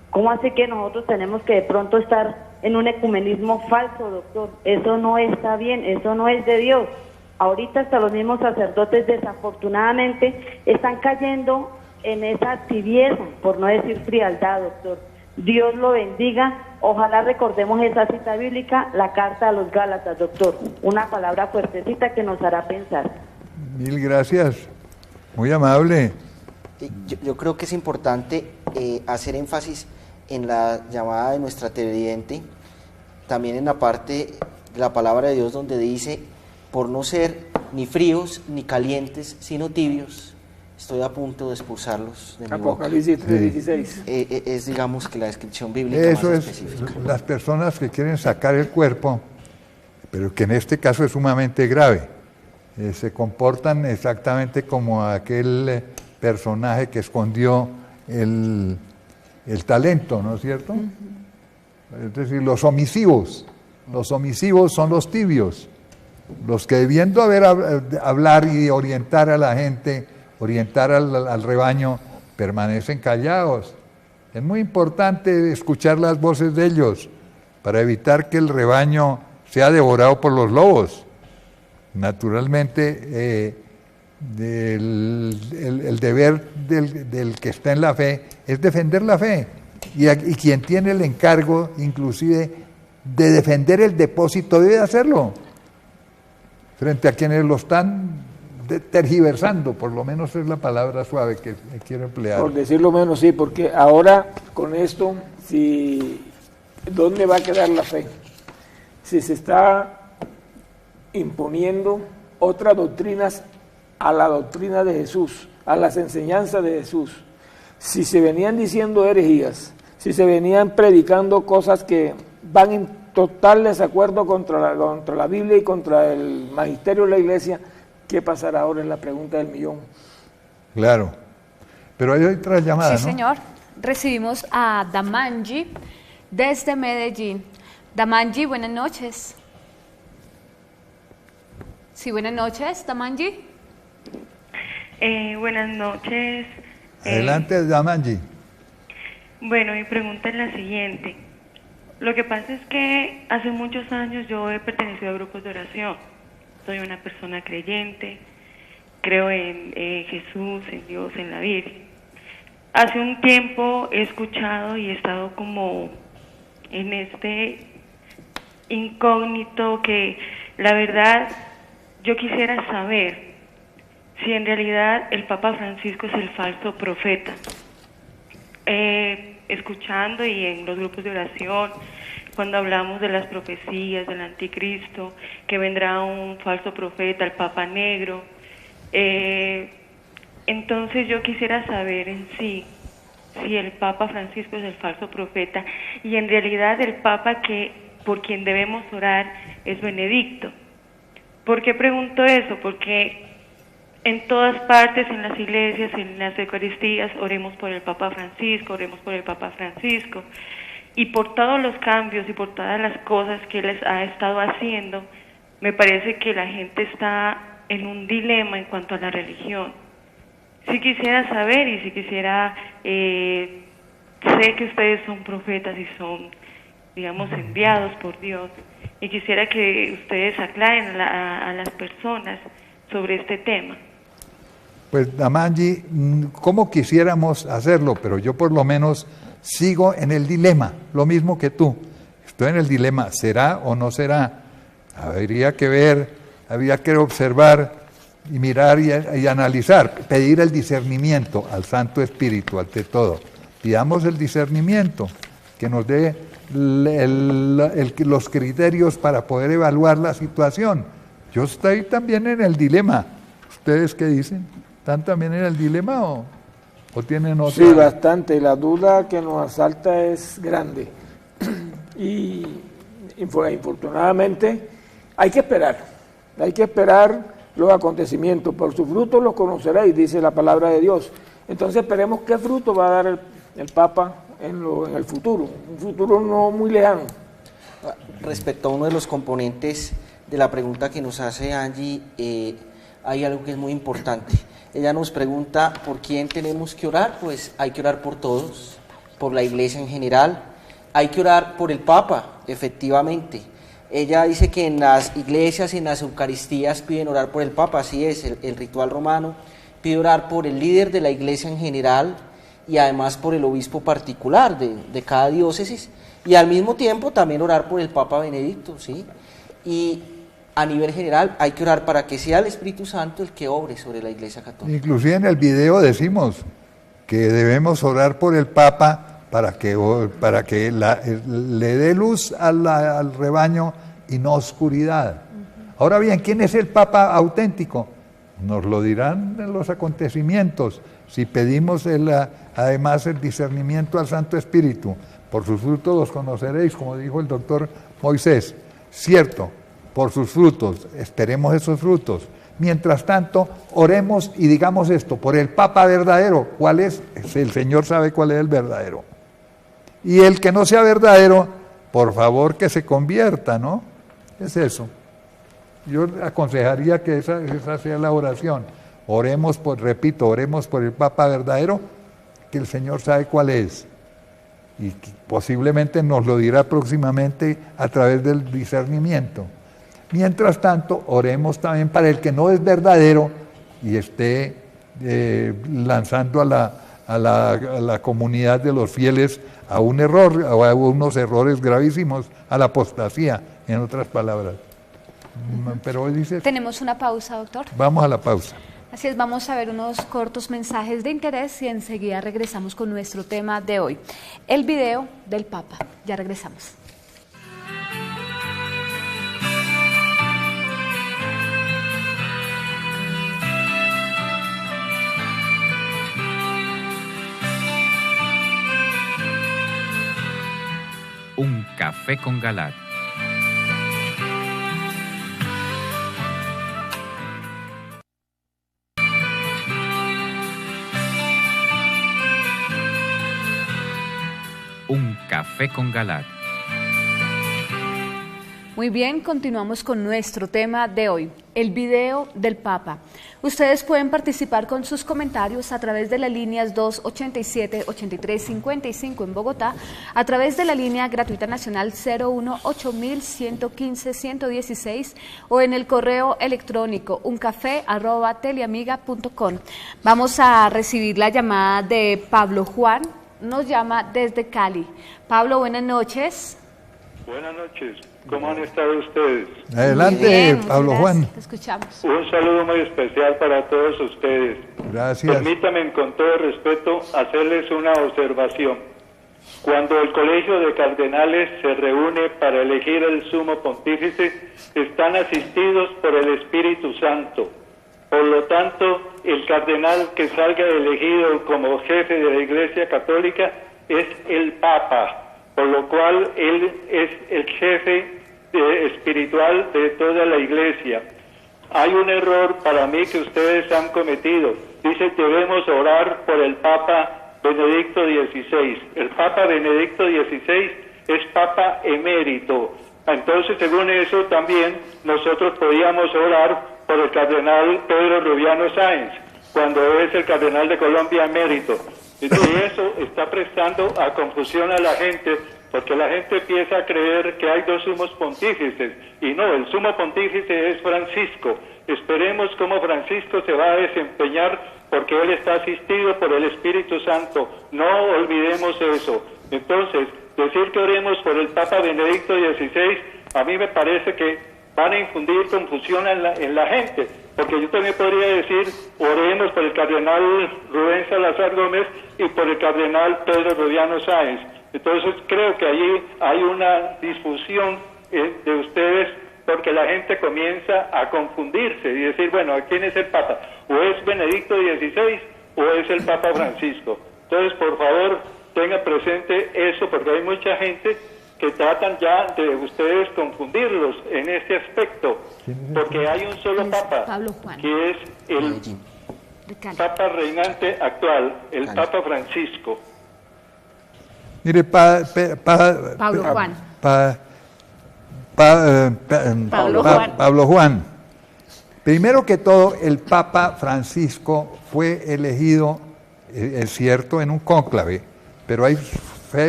¿Cómo así que nosotros tenemos que de pronto estar en un ecumenismo falso, doctor? Eso no está bien, eso no es de Dios. Ahorita hasta los mismos sacerdotes desafortunadamente están cayendo en esa tibieza, por no decir frialdad, doctor. Dios lo bendiga. Ojalá recordemos esa cita bíblica, la carta a los Gálatas, doctor. Una palabra fuertecita que nos hará pensar. Mil gracias. Muy amable. Yo creo que es importante hacer énfasis en la llamada de nuestra televidente, también en la parte de la palabra de Dios donde dice, por no ser ni fríos ni calientes, sino tibios, estoy a punto de expulsarlos de mi boca. Apocalipsis 3:16. Es, digamos, que la descripción bíblica Eso más es, específica. las personas que quieren sacar el cuerpo, pero que en este caso es sumamente grave, se comportan exactamente como aquel personaje que escondió el talento, ¿no es cierto? Es decir, los omisivos son los tibios, los que debiendo hablar y orientar a la gente, orientar al rebaño, permanecen callados. Es muy importante escuchar las voces de ellos para evitar que el rebaño sea devorado por los lobos. Naturalmente, el deber del que está en la fe es defender la fe, y quien tiene el encargo inclusive de defender el depósito debe hacerlo frente a quienes lo están tergiversando, por lo menos es la palabra suave que quiero emplear. Por decirlo menos, sí, porque ahora con esto, ¿dónde va a quedar la fe? Si se está imponiendo otras doctrinas a la doctrina de Jesús, a las enseñanzas de Jesús, si se venían diciendo herejías, si se venían predicando cosas que van en total desacuerdo contra la Biblia y contra el magisterio de la Iglesia, ¿qué pasará ahora? Es la pregunta del millón. Claro, pero hay otra llamada, Sí, ¿no? señor. Recibimos a Damanji desde Medellín. Damanji, buenas noches. Sí, buenas noches, Damanji. Buenas noches. Adelante, Damanji. Bueno, mi pregunta es la siguiente. Lo que pasa es que hace muchos años yo he pertenecido a grupos de oración. Soy una persona creyente, creo en Jesús, en Dios, en la Virgen. Hace un tiempo he escuchado y he estado como en este incógnito que la verdad yo quisiera saber si en realidad el Papa Francisco es el falso profeta. Escuchando y en los grupos de oración, cuando hablamos de las profecías del anticristo, que vendrá un falso profeta, el Papa Negro, entonces yo quisiera saber en sí si el Papa Francisco es el falso profeta y en realidad el Papa que por quien debemos orar es Benedicto. ¿Por qué pregunto eso? Porque en todas partes, en las iglesias, en las eucaristías, oremos por el Papa Francisco, oremos por el Papa Francisco. Y por todos los cambios y por todas las cosas que él ha estado haciendo, me parece que la gente está en un dilema en cuanto a la religión. Si quisiera saber y si quisiera, sé que ustedes son profetas y son digamos, enviados por Dios. Y quisiera que ustedes aclaren a las personas sobre este tema. Pues, Damanji, ¿cómo quisiéramos hacerlo? Pero yo por lo menos sigo en el dilema, lo mismo que tú. Estoy en el dilema, ¿será o no será? Habría que ver, habría que observar y mirar y analizar, pedir el discernimiento al Santo Espíritu, ante todo. Pidamos el discernimiento, que nos dé los criterios para poder evaluar la situación. Yo estoy también en el dilema. ¿Ustedes qué dicen? ¿Están también en el dilema o tienen otra? Sí, bastante. La duda que nos asalta es grande. Y infortunadamente hay que esperar los acontecimientos. Por sus frutos los conoceréis, dice la palabra de Dios. Entonces esperemos qué fruto va a dar el Papa en el futuro, un futuro no muy lejano. Respecto a uno de los componentes de la pregunta que nos hace Angie, hay algo que es muy importante. Ella nos pregunta por quién tenemos que orar. Pues hay que orar por todos, por la Iglesia en general. Hay que orar por el Papa, efectivamente. Ella dice que en las iglesias, en las Eucaristías piden orar por el Papa, así es, el ritual romano pide orar por el líder de la Iglesia en general y además por el obispo particular de cada diócesis, y al mismo tiempo también orar por el Papa Benedicto, ¿sí? Y a nivel general hay que orar para que sea el Espíritu Santo el que obre sobre la Iglesia Católica. Inclusive en el video decimos que debemos orar por el Papa para que le dé luz al rebaño y no oscuridad. Ahora bien, ¿quién es el Papa auténtico? Nos lo dirán en los acontecimientos, si pedimos además el discernimiento al Santo Espíritu. Por sus frutos los conoceréis, como dijo el doctor Moisés. Cierto, por sus frutos, esperemos esos frutos. Mientras tanto, oremos y digamos esto, por el Papa verdadero. ¿Cuál es? El Señor sabe cuál es el verdadero. Y el que no sea verdadero, por favor que se convierta, ¿no? Es eso. Yo aconsejaría que esa sea la oración. Oremos oremos por el Papa verdadero, que el Señor sabe cuál es. Y posiblemente nos lo dirá próximamente a través del discernimiento. Mientras tanto, oremos también para el que no es verdadero y esté lanzando a la comunidad de los fieles a un error, o a unos errores gravísimos, a la apostasía, en otras palabras. Pero dice... Tenemos una pausa, doctor. Vamos a la pausa. Así es, vamos a ver unos cortos mensajes de interés y enseguida regresamos con nuestro tema de hoy, el video del Papa. Ya regresamos. Un café con Galat. Un café con Galat. Muy bien, continuamos con nuestro tema de hoy, el video del Papa. Ustedes pueden participar con sus comentarios a través de las líneas 287-8355 en Bogotá, a través de la línea gratuita nacional 018-115-116 o en el correo electrónico uncafé@teleamiga.com. Vamos a recibir la llamada de Pablo Juan, nos llama desde Cali. Pablo, buenas noches. Buenas noches. ¿Cómo han estado ustedes? Adelante, bien, Pablo Juan. Te escuchamos. Un saludo muy especial para todos ustedes. Gracias. Permítanme, con todo respeto, hacerles una observación. Cuando el Colegio de Cardenales se reúne para elegir el sumo pontífice, están asistidos por el Espíritu Santo. Por lo tanto, el cardenal que salga elegido como jefe de la Iglesia Católica es el Papa, por lo cual él es el jefe espiritual de toda la Iglesia. Hay un error para mí que ustedes han cometido. Dice que debemos orar por el Papa Benedicto XVI. El Papa Benedicto XVI es Papa emérito. Entonces, según eso, también nosotros podíamos orar por el cardenal Pedro Rubiano Sáenz, cuando es el cardenal de Colombia emérito. Y eso está prestando a confusión a la gente, porque la gente empieza a creer que hay dos sumos pontífices, y no, el sumo pontífice es Francisco. Esperemos cómo Francisco se va a desempeñar, porque él está asistido por el Espíritu Santo. No olvidemos eso. Entonces, decir que oremos por el Papa Benedicto XVI, a mí me parece que van a infundir confusión en la gente, porque yo también podría decir, oremos por el cardenal Rubén Salazar Gómez y por el cardenal Pedro Rodiano Sáenz. Entonces creo que allí hay una disfusión de ustedes, porque la gente comienza a confundirse y decir, bueno, ¿quién es el Papa? ¿O es Benedicto XVI o es el Papa Francisco? Entonces, por favor, tengan presente eso, porque hay mucha gente que tratan ya de ustedes confundirlos en este aspecto, porque hay un solo Papa, que es el Papa reinante actual, el Papa Francisco. Mire, Pablo Juan, primero que todo, el Papa Francisco fue elegido, es cierto, en un cónclave, pero hay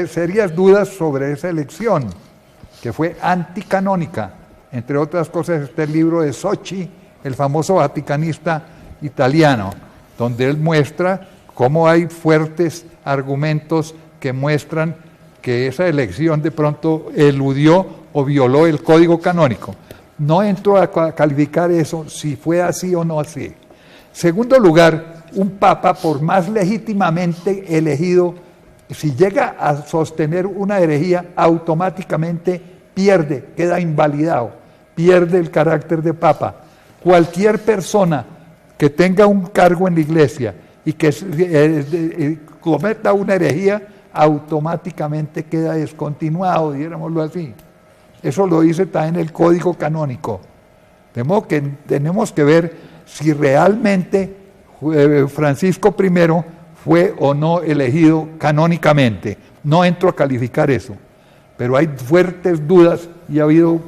serias dudas sobre esa elección, que fue anticanónica. Entre otras cosas, está el libro de Socci, el famoso vaticanista italiano, donde él muestra cómo hay fuertes argumentos que muestran que esa elección de pronto eludió o violó el código canónico. No entro a calificar eso, si fue así o no así. Segundo lugar, un papa, por más legítimamente elegido, si llega a sostener una herejía, automáticamente pierde, queda invalidado, pierde el carácter de papa. Cualquier persona que tenga un cargo en la iglesia y que cometa una herejía, automáticamente queda descontinuado, digámoslo así. Eso lo dice también el código canónico. De modo que tenemos que ver si realmente Francisco I fue o no elegido canónicamente. No entro a calificar eso, pero hay fuertes dudas y ha habido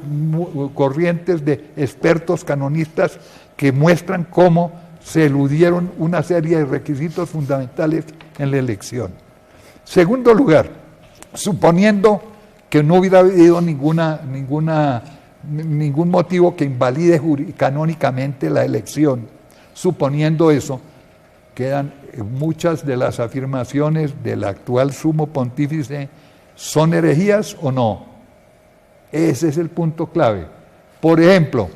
corrientes de expertos canonistas que muestran cómo se eludieron una serie de requisitos fundamentales en la elección. Segundo lugar, suponiendo que no hubiera habido ningún motivo que invalide canónicamente la elección, suponiendo eso, quedan muchas de las afirmaciones del actual sumo pontífice, ¿son herejías o no? Ese es el punto clave. Por ejemplo,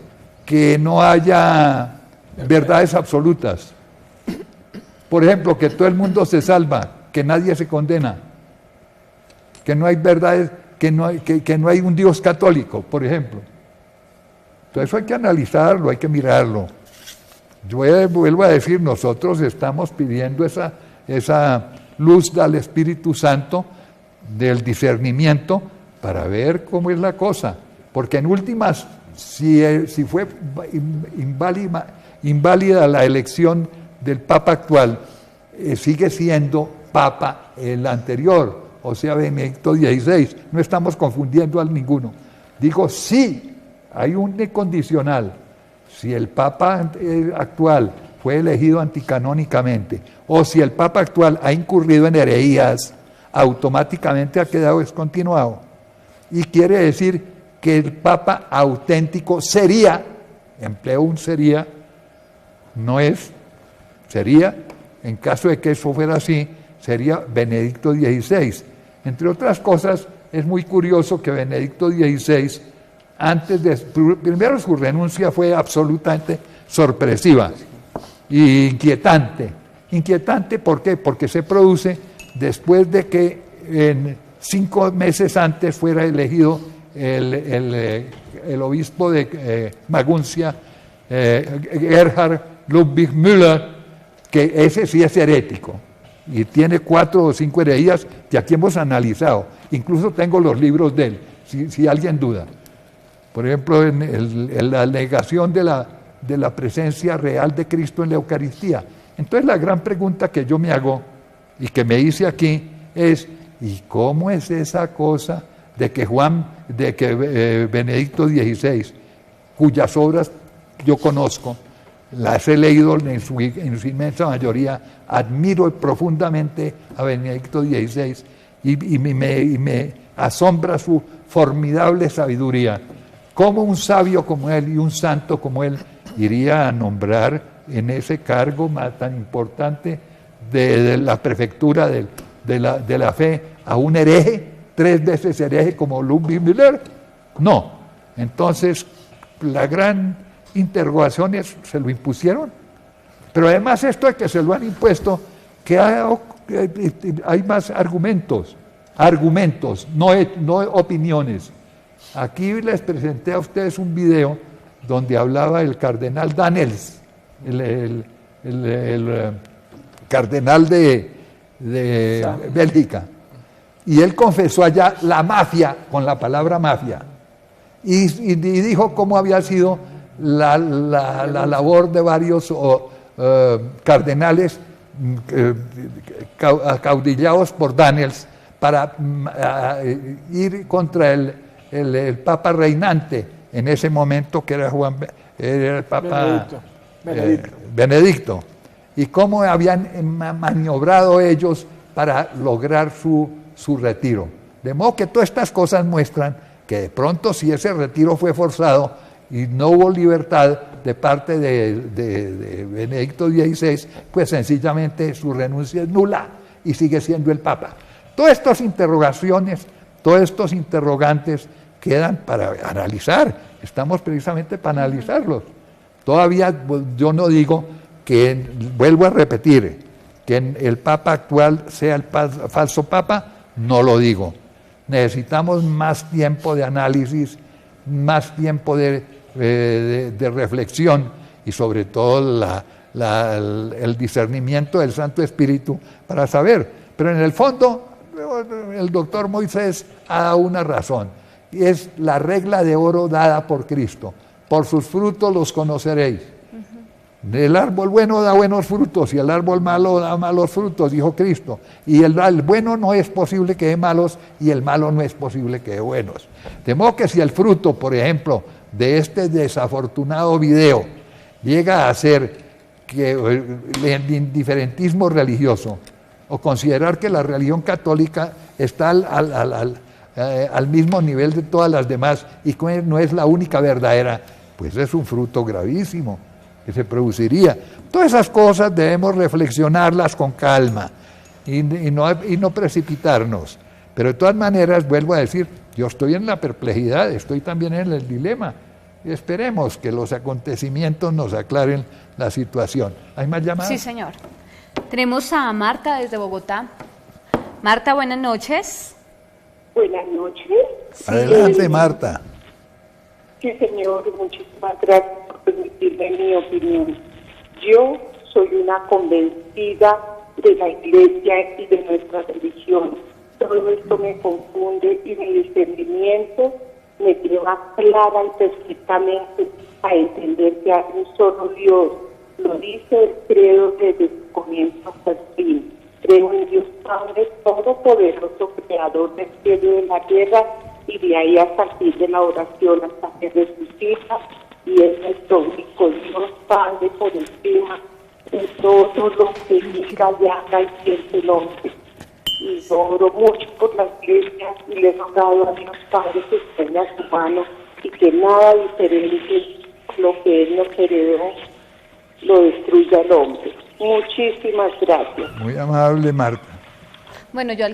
que no haya verdades absolutas. Por ejemplo, que todo el mundo se salva, que nadie se condena, que no hay verdades, que no hay un Dios católico, por ejemplo. Entonces eso hay que analizarlo, hay que mirarlo. Yo vuelvo a decir, nosotros estamos pidiendo esa luz del Espíritu Santo, del discernimiento, para ver cómo es la cosa. Porque en últimas, si fue inválida la elección del Papa actual, sigue siendo Papa el anterior, o sea, Benedicto XVI. No estamos confundiendo a ninguno. Digo, sí, hay un condicional. Si el Papa actual fue elegido anticanónicamente, o si el Papa actual ha incurrido en herejías, automáticamente ha quedado descontinuado. Y quiere decir que el Papa auténtico sería, empleo un sería, no es, sería, en caso de que eso fuera así, sería Benedicto XVI. Entre otras cosas, es muy curioso que Benedicto XVI, primero su renuncia fue absolutamente sorpresiva e inquietante. Inquietante, ¿por qué? Porque se produce después de que 5 meses antes fuera elegido el obispo de Maguncia, Gerhard Ludwig Müller, que ese sí es herético y tiene 4 o 5 herejías que aquí hemos analizado. Incluso tengo los libros de él, si alguien duda. Por ejemplo, en la negación de la presencia real de Cristo en la Eucaristía. Entonces la gran pregunta que yo me hago y que me hice aquí es, ¿y cómo es esa cosa de que Benedicto XVI, cuyas obras yo conozco, las he leído en su inmensa mayoría, admiro profundamente a Benedicto XVI y asombra su formidable sabiduría. ¿Cómo un sabio como él y un santo como él iría a nombrar en ese cargo tan importante de la prefectura de la fe a un hereje, 3 veces hereje como Ludwig Müller? No. Entonces, la gran interrogación es, ¿se lo impusieron? Pero además esto de que se lo han impuesto, que hay más argumentos, no opiniones. Aquí les presenté a ustedes un video donde hablaba el cardenal Daniels, el cardenal de Bélgica, y él confesó allá la mafia, con la palabra mafia, y dijo cómo había sido la labor de varios cardenales acaudillados por Daniels para ir contra el Papa reinante en ese momento, que era el Papa Benedicto, y cómo habían maniobrado ellos para lograr su retiro. De modo que todas estas cosas muestran que de pronto, si ese retiro fue forzado y no hubo libertad de parte de Benedicto XVI, pues sencillamente su renuncia es nula y sigue siendo el Papa. Todas estas interrogaciones, todos estos interrogantes quedan para analizar. Estamos precisamente para analizarlos. Todavía yo no digo que, vuelvo a repetir, que el Papa actual sea el falso Papa, no lo digo. Necesitamos más tiempo de análisis, más tiempo de reflexión y sobre todo el discernimiento del Santo Espíritu para saber. Pero en el fondo, el doctor Moisés ha dado una razón, y es la regla de oro dada por Cristo: por sus frutos los conoceréis. El árbol bueno da buenos frutos y el árbol malo da malos frutos, dijo Cristo. Y el bueno no es posible que dé malos y el malo no es posible que dé buenos. De modo que si el fruto, por ejemplo, de este desafortunado video llega a ser que el indiferentismo religioso, o considerar que la religión católica está al mismo nivel de todas las demás y que no es la única verdadera, pues es un fruto gravísimo que se produciría. Todas esas cosas debemos reflexionarlas con calma y no precipitarnos. Pero de todas maneras, vuelvo a decir, yo estoy en la perplejidad, estoy también en el dilema. Y esperemos que los acontecimientos nos aclaren la situación. ¿Hay más llamadas? Sí, señor. Tenemos a Marta desde Bogotá. Marta, buenas noches. Buenas noches. Sí. Adelante, Marta. Sí, señor, muchísimas gracias por permitirme mi opinión. Yo soy una convencida de la Iglesia y de nuestra religión. Todo esto me confunde y mi discernimiento me lleva clara y perfectamente a entender que hay un solo Dios. Lo dice el credo desde su comienzo hasta el fin. Creo en Dios Padre Todopoderoso, Creador del cielo y de la tierra, y de ahí hasta el fin de la oración, hasta que resucita, y es nuestro único Dios Padre por encima de todo lo que diga y haga y siente el hombre. Y yo oro mucho por la Iglesia y le he rogado a Dios Padre que esté a su mano y que nada diferente lo que Él nos heredó lo destruya el hombre. Muchísimas gracias. Muy amable, Marta. Bueno, lo que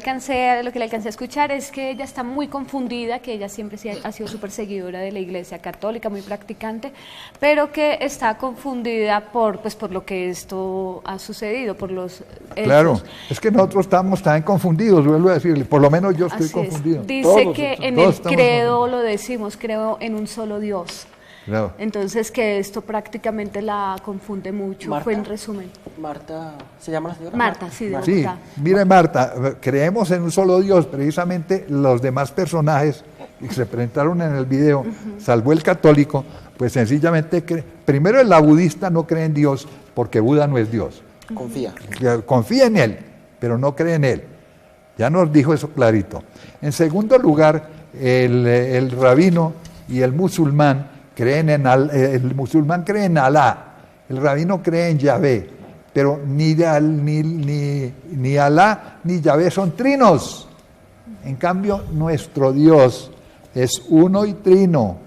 le alcancé a escuchar es que ella está muy confundida, que ella siempre ha sido súper seguidora de la Iglesia Católica, muy practicante, pero que está confundida por lo que esto ha sucedido, por los hechos. Claro, es que nosotros estamos también confundidos, vuelvo a decirle, por lo menos yo estoy confundido. Dice que en el credo lo decimos, creo en un solo Dios. Claro. Entonces que esto prácticamente la confunde mucho. Marta, fue en resumen. Marta, ¿se llama la señora? Marta, sí, de Bogotá. Sí, mire, Marta, creemos en un solo Dios, precisamente los demás personajes que se presentaron en el video, salvo el católico, pues sencillamente primero el budista no cree en Dios porque Buda no es Dios. Confía en él, pero no cree en él. Ya nos dijo eso clarito. En segundo lugar, el rabino y el musulmán el musulmán cree en Alá, el rabino cree en Yahvé, pero ni Alá ni Yahvé son trinos. En cambio, nuestro Dios es uno y trino.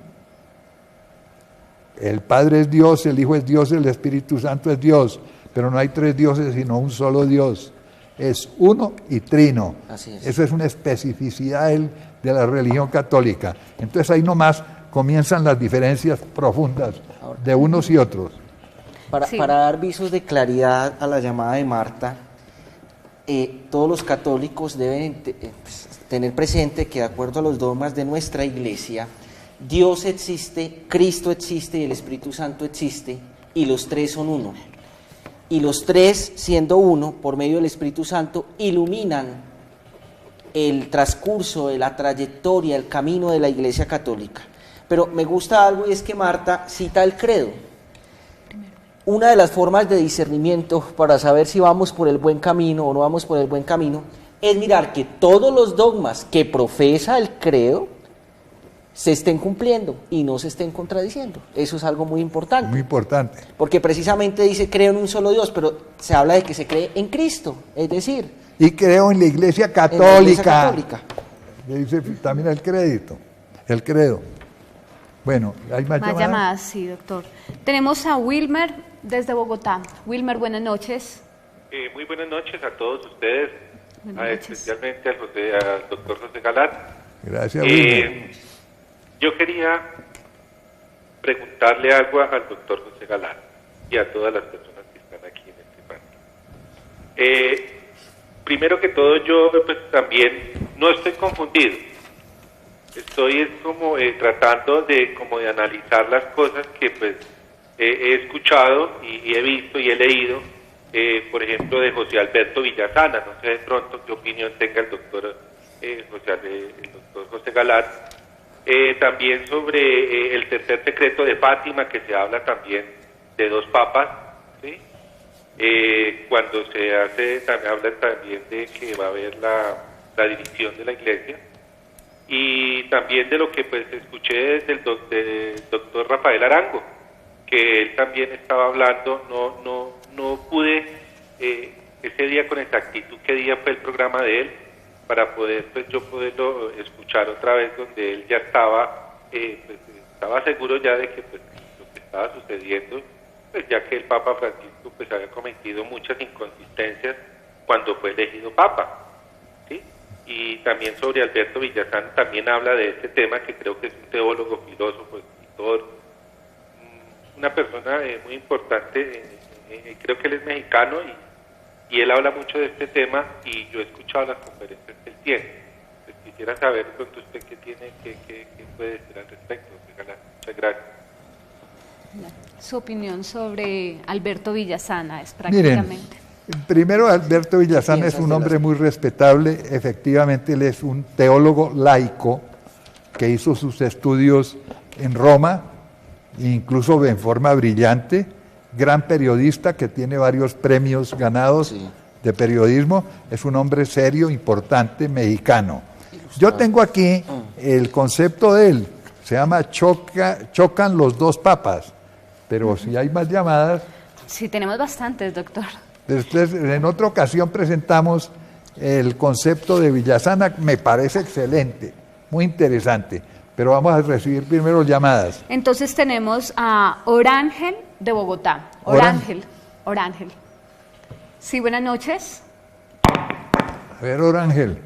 El Padre es Dios, el Hijo es Dios, el Espíritu Santo es Dios, pero no hay tres dioses, sino un solo Dios. Es uno y trino. Así es. Eso es una especificidad de la religión católica. Entonces ahí nomás comienzan las diferencias profundas de unos y otros. Para dar visos de claridad a la llamada de Marta, todos los católicos deben tener presente que de acuerdo a los dogmas de nuestra Iglesia, Dios existe, Cristo existe y el Espíritu Santo existe, y los tres son uno. Y los tres, siendo uno, por medio del Espíritu Santo, iluminan el transcurso, la trayectoria, el camino de la Iglesia católica. Pero me gusta algo, y es que Marta cita el credo. Una de las formas de discernimiento para saber si vamos por el buen camino o no vamos por el buen camino es mirar que todos los dogmas que profesa el credo se estén cumpliendo y no se estén contradiciendo. Eso es algo muy importante. Muy importante. Porque precisamente dice creo en un solo Dios, pero se habla de que se cree en Cristo, es decir... Y creo en la Iglesia Católica. En la Iglesia Católica. Le dice también el credo. Bueno, ¿hay más llamadas? Llamadas, sí, doctor. Tenemos a Wilmer desde Bogotá. Wilmer, buenas noches. Muy buenas noches a todos ustedes, especialmente al doctor José Galán. Gracias, Wilmer. Yo quería preguntarle algo al doctor José Galán y a todas las personas que están aquí en este panel. Primero que todo, yo pues también no estoy confundido. Estoy como tratando de analizar las cosas que pues he escuchado y he visto y he leído, por ejemplo, de José Alberto Villasana. No sé de pronto qué opinión tenga el doctor José Galán. También sobre el tercer decreto de Fátima, que se habla también de dos papas, ¿sí? Cuando se hace, también hablan también de que va a haber la división de la Iglesia. Y también de lo que pues escuché del doctor Rafael Arango, que él también estaba hablando. No pude ese día con exactitud qué día fue el programa de él, para poder pues yo poderlo escuchar otra vez, donde él ya estaba estaba seguro ya de que pues lo que estaba sucediendo, pues ya que el Papa Francisco pues había cometido muchas inconsistencias cuando fue elegido Papa, ¿sí? Y también sobre Alberto Villasana también habla de este tema, que creo que es un teólogo, filósofo, escritor, una persona muy importante, creo que él es mexicano y él habla mucho de este tema, y yo he escuchado las conferencias que él tiene. Pues quisiera saber pronto usted qué puede decir al respecto. Muchas gracias. Su opinión sobre Alberto Villasana es prácticamente... Miren, primero, Alberto Villasana es un hombre muy respetable. Efectivamente, él es un teólogo laico que hizo sus estudios en Roma, incluso en forma brillante, gran periodista que tiene varios premios ganados de periodismo. Es un hombre serio, importante, mexicano. Yo tengo aquí el concepto de él, se llama chocan los dos papas, pero si hay más llamadas... Sí, tenemos bastantes, doctor. Después, en otra ocasión presentamos el concepto de Villasana, me parece excelente, muy interesante, pero vamos a recibir primero llamadas. Entonces tenemos a Orángel de Bogotá. Orángel. Sí, buenas noches. A ver, Orángel.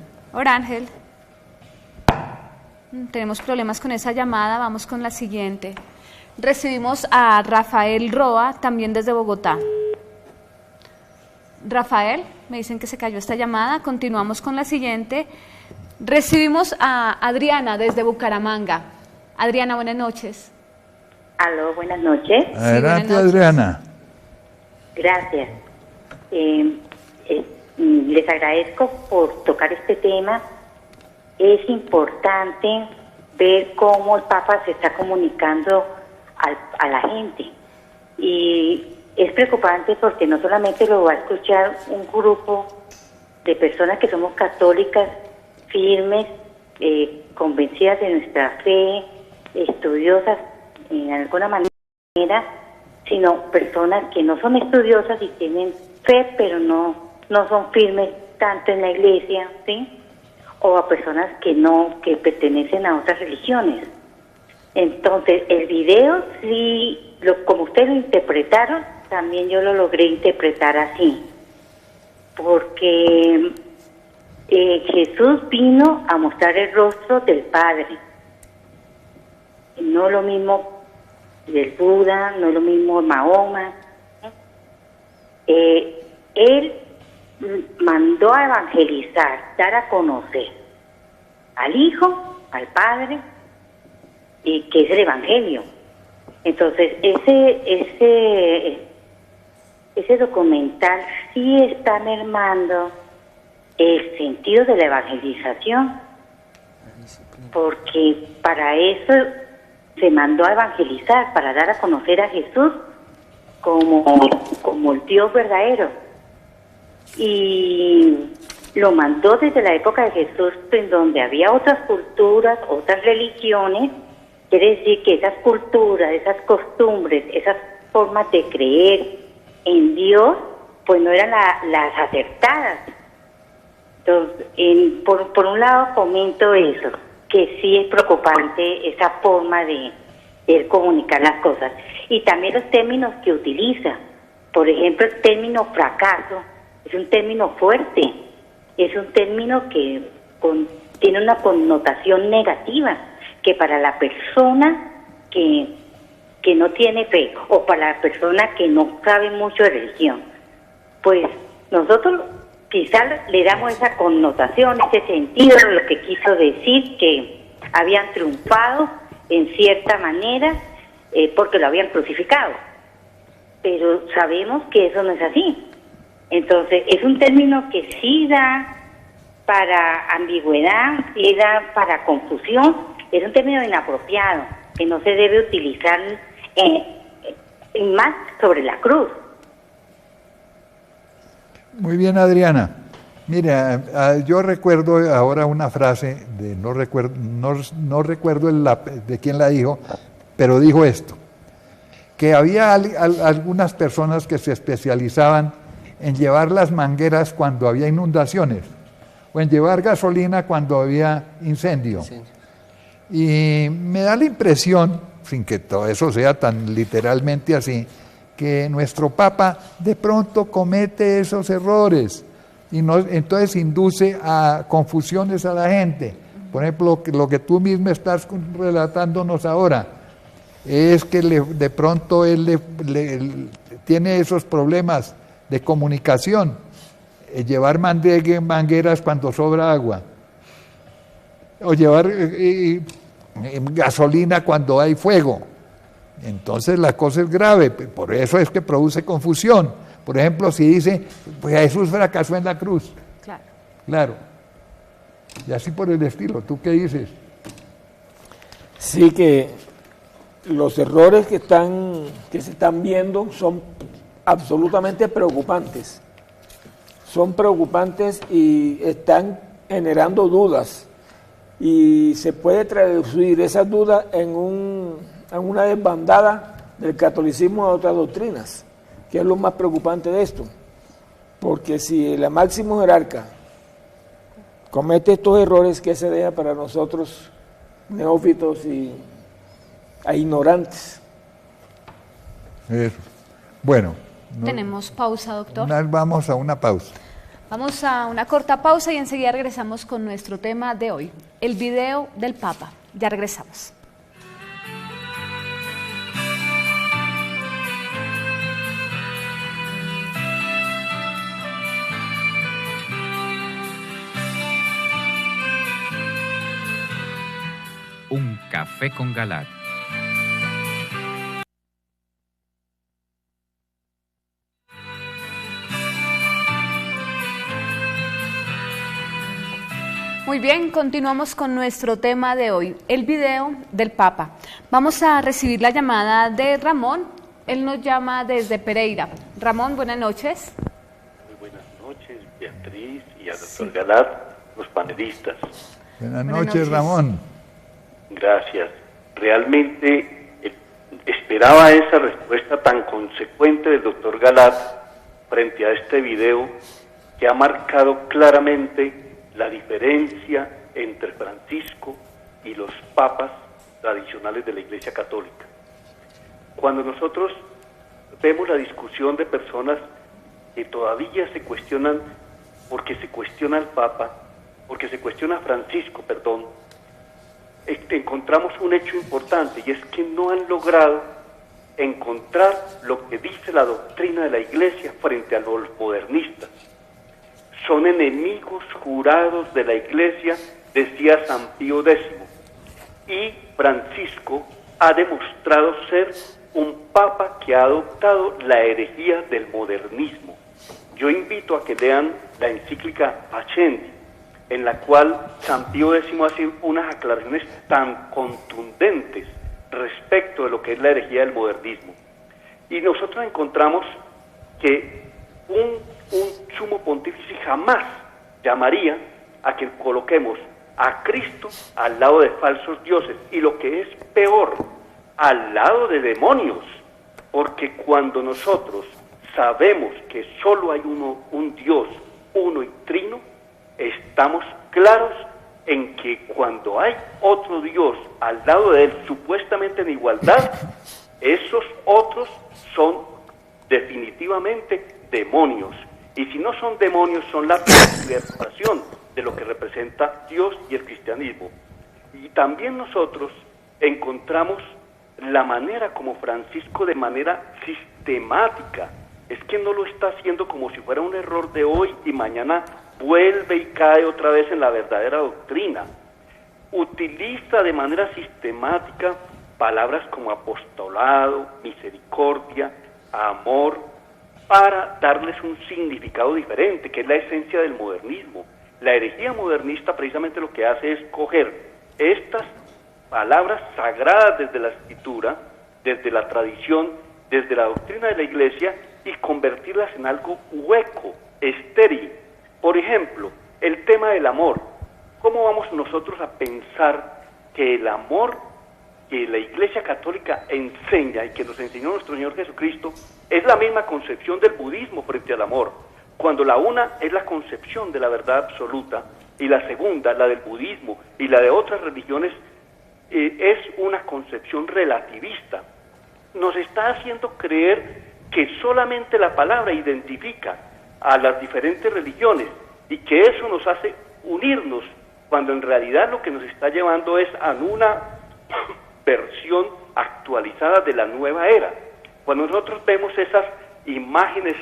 Tenemos problemas con esa llamada, vamos con la siguiente. Recibimos a Rafael Roa, también desde Bogotá. Rafael, me dicen que se cayó esta llamada, continuamos con la siguiente. Recibimos a Adriana desde Bucaramanga. Adriana, buenas noches. Aló, buenas noches. Adelante, buenas noches. Adriana. Gracias. Les agradezco por tocar este tema. Es importante ver cómo el Papa se está comunicando a la gente. Y es preocupante porque no solamente lo va a escuchar un grupo de personas que somos católicas, firmes, convencidas de nuestra fe, estudiosas en alguna manera, sino personas que no son estudiosas y tienen fe, pero no son firmes tanto en la iglesia, ¿sí? o a personas que pertenecen a otras religiones. Entonces, el video, sí, como ustedes lo interpretaron, también yo lo logré interpretar así, porque Jesús vino a mostrar el rostro del Padre. No lo mismo del Buda, no lo mismo Mahoma. Él mandó a evangelizar, dar a conocer al Hijo, al Padre, que es el Evangelio. Entonces, ese documental sí está mermando el sentido de la evangelización, porque para eso se mandó a evangelizar, para dar a conocer a Jesús como el Dios verdadero. Y lo mandó desde la época de Jesús, en donde había otras culturas, otras religiones. Quiere decir que esas culturas, esas costumbres, esas formas de creer en Dios, pues no eran las acertadas. Entonces, por un lado comento eso, que sí es preocupante esa forma de comunicar las cosas. Y también los términos que utiliza. Por ejemplo, el término fracaso es un término fuerte, es un término que tiene una connotación negativa, que para la persona que no tiene fe o para la persona que no sabe mucho de religión, pues nosotros quizás le damos esa connotación, ese sentido de lo que quiso decir, que habían triunfado en cierta manera porque lo habían crucificado. Pero sabemos que eso no es así. Entonces, es un término que sí da para ambigüedad, sí da para confusión, es un término inapropiado, que no se debe utilizar más sobre la cruz. Muy bien, Adriana. Mira, yo recuerdo ahora una frase, no recuerdo de quién la dijo, pero dijo esto, que había algunas personas que se especializaban en llevar las mangueras cuando había inundaciones, o en llevar gasolina cuando había incendio. Y me da la impresión, sin que todo eso sea tan literalmente así, que nuestro Papa de pronto comete esos errores y entonces induce a confusiones a la gente. Por ejemplo, lo que tú mismo estás relatándonos ahora, es que de pronto él tiene esos problemas de comunicación, llevar mangueras cuando sobra agua, o llevar gasolina cuando hay fuego. Entonces la cosa es grave, por eso es que produce confusión. Por ejemplo, si dice, pues Jesús fracasó en la cruz. Claro. Y así por el estilo. ¿Tú qué dices? Sí, que los errores que se están viendo son absolutamente preocupantes. Son preocupantes y están generando dudas. Y se puede traducir esas dudas en una desbandada del catolicismo a otras doctrinas, que es lo más preocupante de esto. Porque si el máximo jerarca comete estos errores, ¿qué se deja para nosotros, neófitos e ignorantes? Bueno. ¿Tenemos pausa, doctor? Vamos a una pausa. Vamos a una corta pausa y enseguida regresamos con nuestro tema de hoy, el video del Papa. Ya regresamos. Un café con Galat. Muy bien, continuamos con nuestro tema de hoy, el video del Papa. Vamos a recibir la llamada de Ramón. Él nos llama desde Pereira. Ramón, buenas noches. Muy buenas noches, Beatriz y al doctor Galat, los panelistas. Buenas noches, Ramón. Gracias. Realmente esperaba esa respuesta tan consecuente del doctor Galat frente a este video que ha marcado claramente la diferencia entre Francisco y los papas tradicionales de la Iglesia Católica. Cuando nosotros vemos la discusión de personas que todavía se cuestionan, porque se cuestiona al Papa, porque se cuestiona a Francisco, perdón, encontramos un hecho importante, y es que no han logrado encontrar lo que dice la doctrina de la Iglesia frente a los modernistas. Son enemigos jurados de la Iglesia, decía San Pío X, y Francisco ha demostrado ser un papa que ha adoptado la herejía del modernismo. Yo invito a que lean la encíclica Pascendi, en la cual San Pío X hace unas aclaraciones tan contundentes respecto de lo que es la herejía del modernismo. Y nosotros encontramos que un sumo pontífice jamás llamaría a que coloquemos a Cristo al lado de falsos dioses, y lo que es peor, al lado de demonios, porque cuando nosotros sabemos que solo hay un Dios, uno y trino, estamos claros en que cuando hay otro Dios al lado de él, supuestamente en igualdad, esos otros son definitivamente demonios. Y si no son demonios, son la perversión de lo que representa Dios y el cristianismo. Y también nosotros encontramos la manera como Francisco, de manera sistemática, es que no lo está haciendo como si fuera un error de hoy y mañana vuelve y cae otra vez en la verdadera doctrina. Utiliza de manera sistemática palabras como apostolado, misericordia, amor, para darles un significado diferente, que es la esencia del modernismo. La herejía modernista precisamente lo que hace es coger estas palabras sagradas desde la escritura, desde la tradición, desde la doctrina de la Iglesia, y convertirlas en algo hueco, estéril. Por ejemplo, el tema del amor. ¿Cómo vamos nosotros a pensar que el amor que la Iglesia Católica enseña y que nos enseñó nuestro Señor Jesucristo es la misma concepción del budismo frente al amor, cuando la una es la concepción de la verdad absoluta y la segunda, la del budismo y la de otras religiones, es una concepción relativista? Nos está haciendo creer que solamente la palabra identifica a las diferentes religiones y que eso nos hace unirnos, cuando en realidad lo que nos está llevando es a una versión actualizada de la nueva era. Cuando nosotros vemos esas imágenes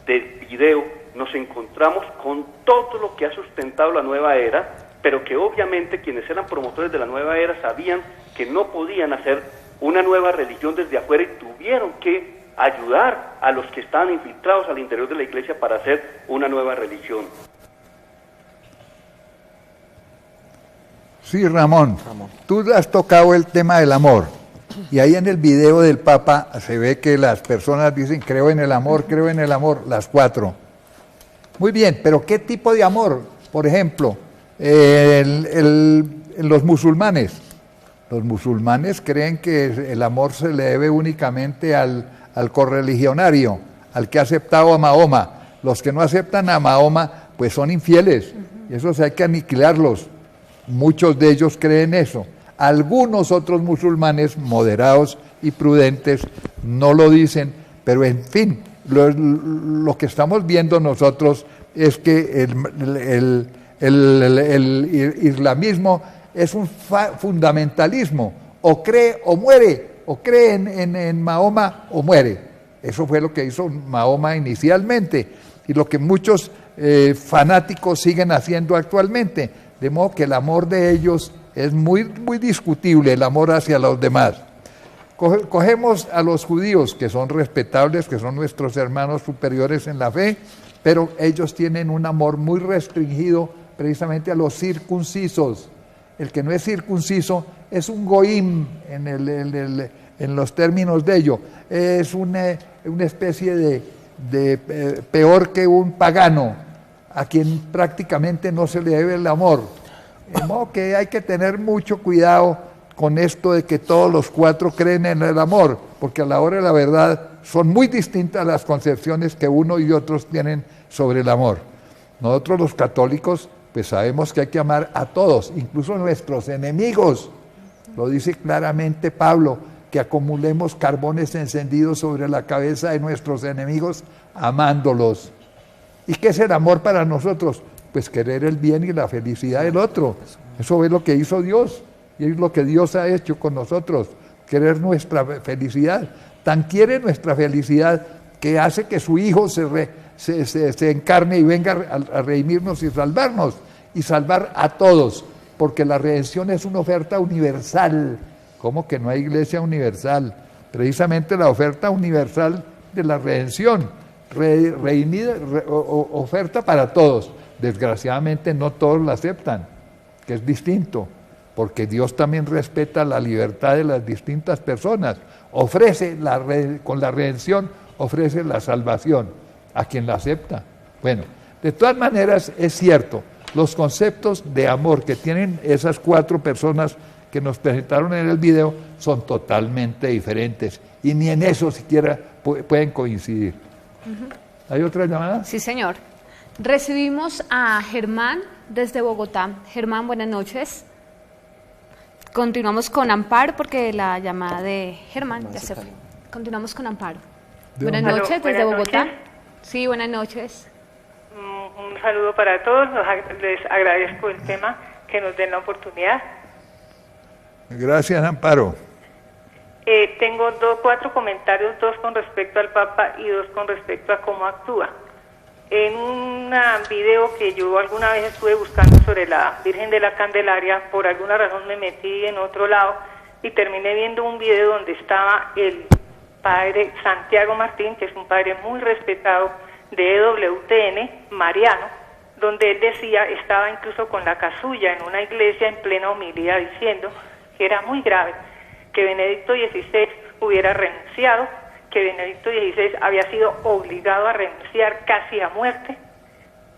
del video, nos encontramos con todo lo que ha sustentado la nueva era, pero que obviamente quienes eran promotores de la nueva era sabían que no podían hacer una nueva religión desde afuera y tuvieron que ayudar a los que estaban infiltrados al interior de la Iglesia para hacer una nueva religión. Sí, Ramón, tú has tocado el tema del amor, y ahí en el video del Papa se ve que las personas dicen creo en el amor, las cuatro. Muy bien, pero ¿qué tipo de amor? Por ejemplo, los musulmanes. Los musulmanes creen que el amor se le debe únicamente al correligionario, al que ha aceptado a Mahoma. Los que no aceptan a Mahoma, pues son infieles, y esos hay que aniquilarlos. Muchos de ellos creen eso. Algunos otros musulmanes moderados y prudentes no lo dicen, pero en fin, lo que estamos viendo nosotros es que el islamismo es un fundamentalismo, o cree o muere, o cree en Mahoma o muere. Eso fue lo que hizo Mahoma inicialmente, y lo que muchos fanáticos siguen haciendo actualmente, de modo que el amor de ellos es muy, muy discutible, el amor hacia los demás. Cogemos a los judíos, que son respetables, que son nuestros hermanos superiores en la fe, pero ellos tienen un amor muy restringido precisamente a los circuncisos. El que no es circunciso es un goim en los términos de ello, es una especie de peor que un pagano, a quien prácticamente no se le debe el amor. De modo que hay que tener mucho cuidado con esto de que todos los cuatro creen en el amor, porque a la hora de la verdad son muy distintas las concepciones que uno y otros tienen sobre el amor. Nosotros los católicos pues sabemos que hay que amar a todos, incluso a nuestros enemigos. Lo dice claramente Pablo, que acumulemos carbones encendidos sobre la cabeza de nuestros enemigos, amándolos. ¿Y qué es el amor para nosotros? Pues querer el bien y la felicidad del otro. Eso es lo que hizo Dios, y es lo que Dios ha hecho con nosotros, querer nuestra felicidad. Tan quiere nuestra felicidad que hace que su Hijo se encarne y venga a redimirnos y salvar a todos, porque la redención es una oferta universal. ¿Cómo que no hay iglesia universal? Precisamente la oferta universal de la redención, oferta para todos. Desgraciadamente no todos la aceptan, que es distinto, porque Dios también respeta la libertad de las distintas personas. Ofrece con la redención, ofrece la salvación a quien la acepta. Bueno, de todas maneras es cierto, los conceptos de amor que tienen esas 4 personas que nos presentaron en el video son totalmente diferentes, y ni en eso siquiera pueden coincidir. ¿Hay otra llamada? Sí, señor. Recibimos a Germán desde Bogotá. Germán, buenas noches. Continuamos con Amparo porque la llamada de Germán ya se fue. Continuamos con Amparo. Buenas noches desde Bogotá. Sí, buenas noches. Un saludo para todos. Les agradezco el tema, que nos den la oportunidad. Gracias, Amparo. Tengo 4 comentarios, 2 con respecto al Papa y 2 con respecto a cómo actúa. En un video que yo alguna vez estuve buscando sobre la Virgen de la Candelaria, por alguna razón me metí en otro lado y terminé viendo un video donde estaba el padre Santiago Martín, que es un padre muy respetado de EWTN, mariano, donde él decía, estaba incluso con la casulla en una iglesia en plena homilía diciendo que era muy grave que Benedicto XVI hubiera renunciado, que Benedicto XVI había sido obligado a renunciar casi a muerte,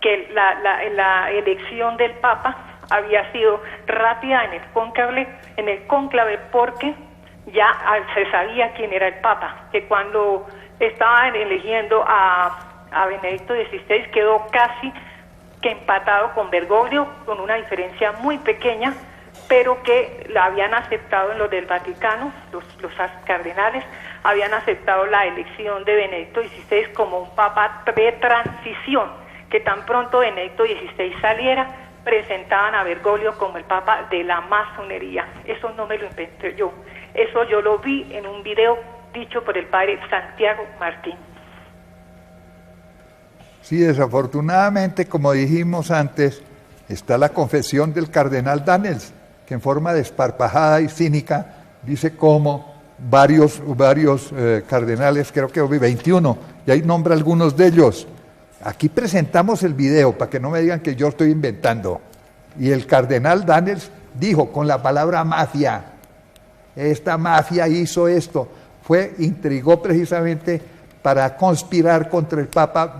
que la elección del Papa había sido rápida en el cónclave porque ya se sabía quién era el Papa, que cuando estaban eligiendo a Benedicto XVI quedó casi que empatado con Bergoglio, con una diferencia muy pequeña, pero que la habían aceptado en los del Vaticano, los cardenales habían aceptado la elección de Benedicto XVI como un papa de transición, que tan pronto Benedicto XVI saliera, presentaban a Bergoglio como el papa de la masonería. Eso no me lo inventé yo, eso yo lo vi en un video dicho por el padre Santiago Martín. Sí, desafortunadamente, como dijimos antes, está la confesión del cardenal Daniels, que en forma desparpajada y cínica dice cómo varios cardenales, creo que 21, y ahí nombra algunos de ellos. Aquí presentamos el video para que no me digan que yo estoy inventando. Y el cardenal Daniels dijo con la palabra mafia, esta mafia hizo esto, intrigó precisamente para conspirar contra el Papa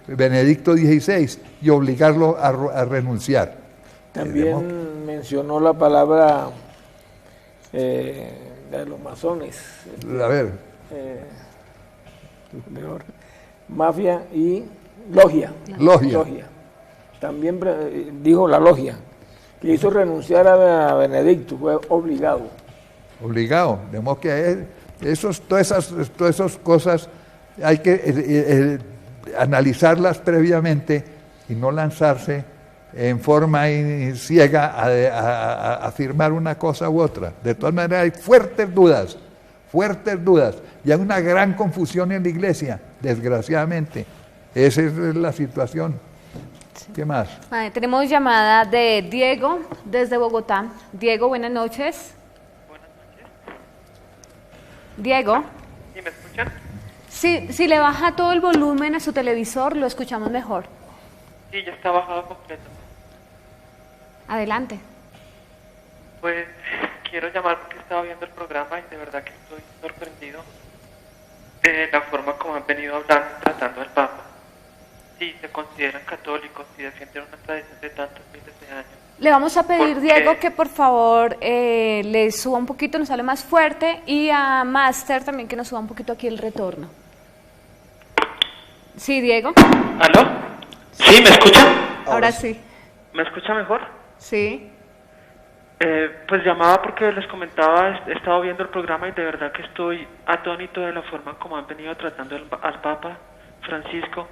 Benedicto XVI y obligarlo a renunciar. También mencionó la palabra de los masones. A ver. Mafia y logia. Logia. También dijo la logia, que hizo renunciar a Benedicto, fue obligado. Obligado, de modo que todas esas cosas hay que analizarlas previamente y no lanzarse en forma ciega a afirmar una cosa u otra. De todas maneras hay fuertes dudas, y hay una gran confusión en la iglesia, desgraciadamente. Esa es la situación. ¿Qué más? Tenemos llamada de Diego desde Bogotá. Diego, buenas noches. Buenas noches. Diego. ¿Sí me escuchan? Sí, si le baja todo el volumen a su televisor, lo escuchamos mejor. Sí, ya está bajado completo. Adelante. Pues quiero llamar porque estaba viendo el programa y de verdad que estoy sorprendido de la forma como han venido hablando y tratando al Papa. Si se consideran católicos, si defienden una tradición de tantos miles de años. Le vamos a pedir, Diego, que por favor le suba un poquito, nos sale más fuerte, y a Master también que nos suba un poquito aquí el retorno. Sí, Diego. ¿Aló? ¿Sí, me escuchan? Ahora sí. ¿Me escucha mejor? Sí. Pues llamaba porque les comentaba, he estado viendo el programa y de verdad que estoy atónito de la forma como han venido tratando al Papa Francisco,